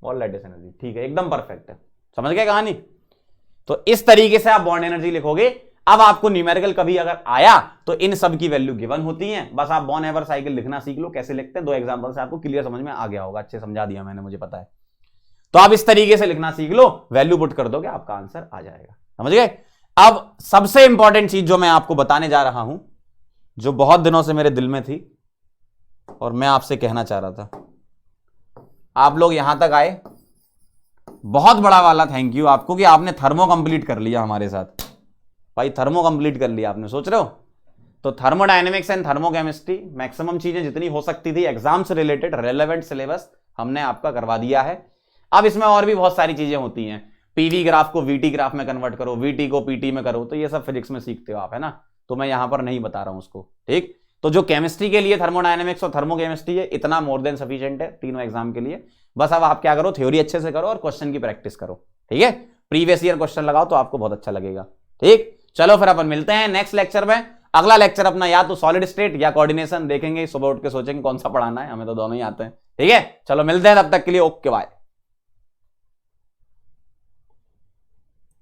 [SPEAKER 1] और लैटिस एनर्जी, ठीक है, एकदम परफेक्ट है, समझ गए कहानी? तो इस तरीके से आप बॉन्ड एनर्जी लिखोगे। अब आपको न्यूमेरिकल कभी अगर आया तो इन सब की वैल्यू गिवन होती है, बस आप बॉन-हेवर साइकिल लिखना सीख लो, कैसे लिखते हैं, 2 एग्जांपल से आपको क्लियर समझ में आ गया होगा, अच्छे समझा दिया मैंने, मुझे पता है। तो आप इस तरीके से लिखना सीख लो, वैल्यू पुट कर दोगे, आपका आंसर आ जाएगा, समझ गए? अब सबसे इंपॉर्टेंट चीज जो मैं आपको बताने जा रहा हूं, जो बहुत दिनों से मेरे दिल में थी और मैं आपसे कहना चाह रहा था, आप लोग यहां तक आए, बहुत बड़ा वाला थैंक यू आपको कि आपने थर्मो कंप्लीट कर लिया हमारे साथ, भाई थर्मो कंप्लीट कर लिया आपने, सोच रहे हो? तो थर्मोडायनेमिक्स एंड थर्मोकेमिस्ट्री मैक्सिमम चीजें जितनी हो सकती थी एग्जाम से रिलेटेड रेलेवेंट सिलेबस हमने आपका करवा दिया है। अब इसमें और भी बहुत सारी चीजें होती हैं, पीवी ग्राफ को वीटी ग्राफ में कन्वर्ट करो, वीटी को पीटी में करो, तो ये सब फिजिक्स में सीखते हो आप, है ना, तो मैं यहां पर नहीं बता रहा हूं उसको, ठीक। तो जो केमिस्ट्री के लिए थर्मोडायनेमिक्स और थर्मोकेमिस्ट्री है, इतना मोर देन सफिशिएंट है तीनों एग्जाम के लिए। बस अब आप क्या करो, थ्योरी अच्छे से करो और क्वेश्चन की प्रैक्टिस करो, ठीक है, प्रीवियस ईयर क्वेश्चन लगाओ तो आपको बहुत अच्छा लगेगा, ठीक। चलो फिर अपन मिलते हैं नेक्स्ट लेक्चर में। अगला लेक्चर अपना या तो सॉलिड स्टेट या कोऑर्डिनेशन देखेंगे, सुबह उठ के सोचेंगे कौन सा पढ़ाना है, हमें तो दोनों ही आते हैं, ठीक है। चलो मिलते हैं, तब तक के लिए ओके बाय।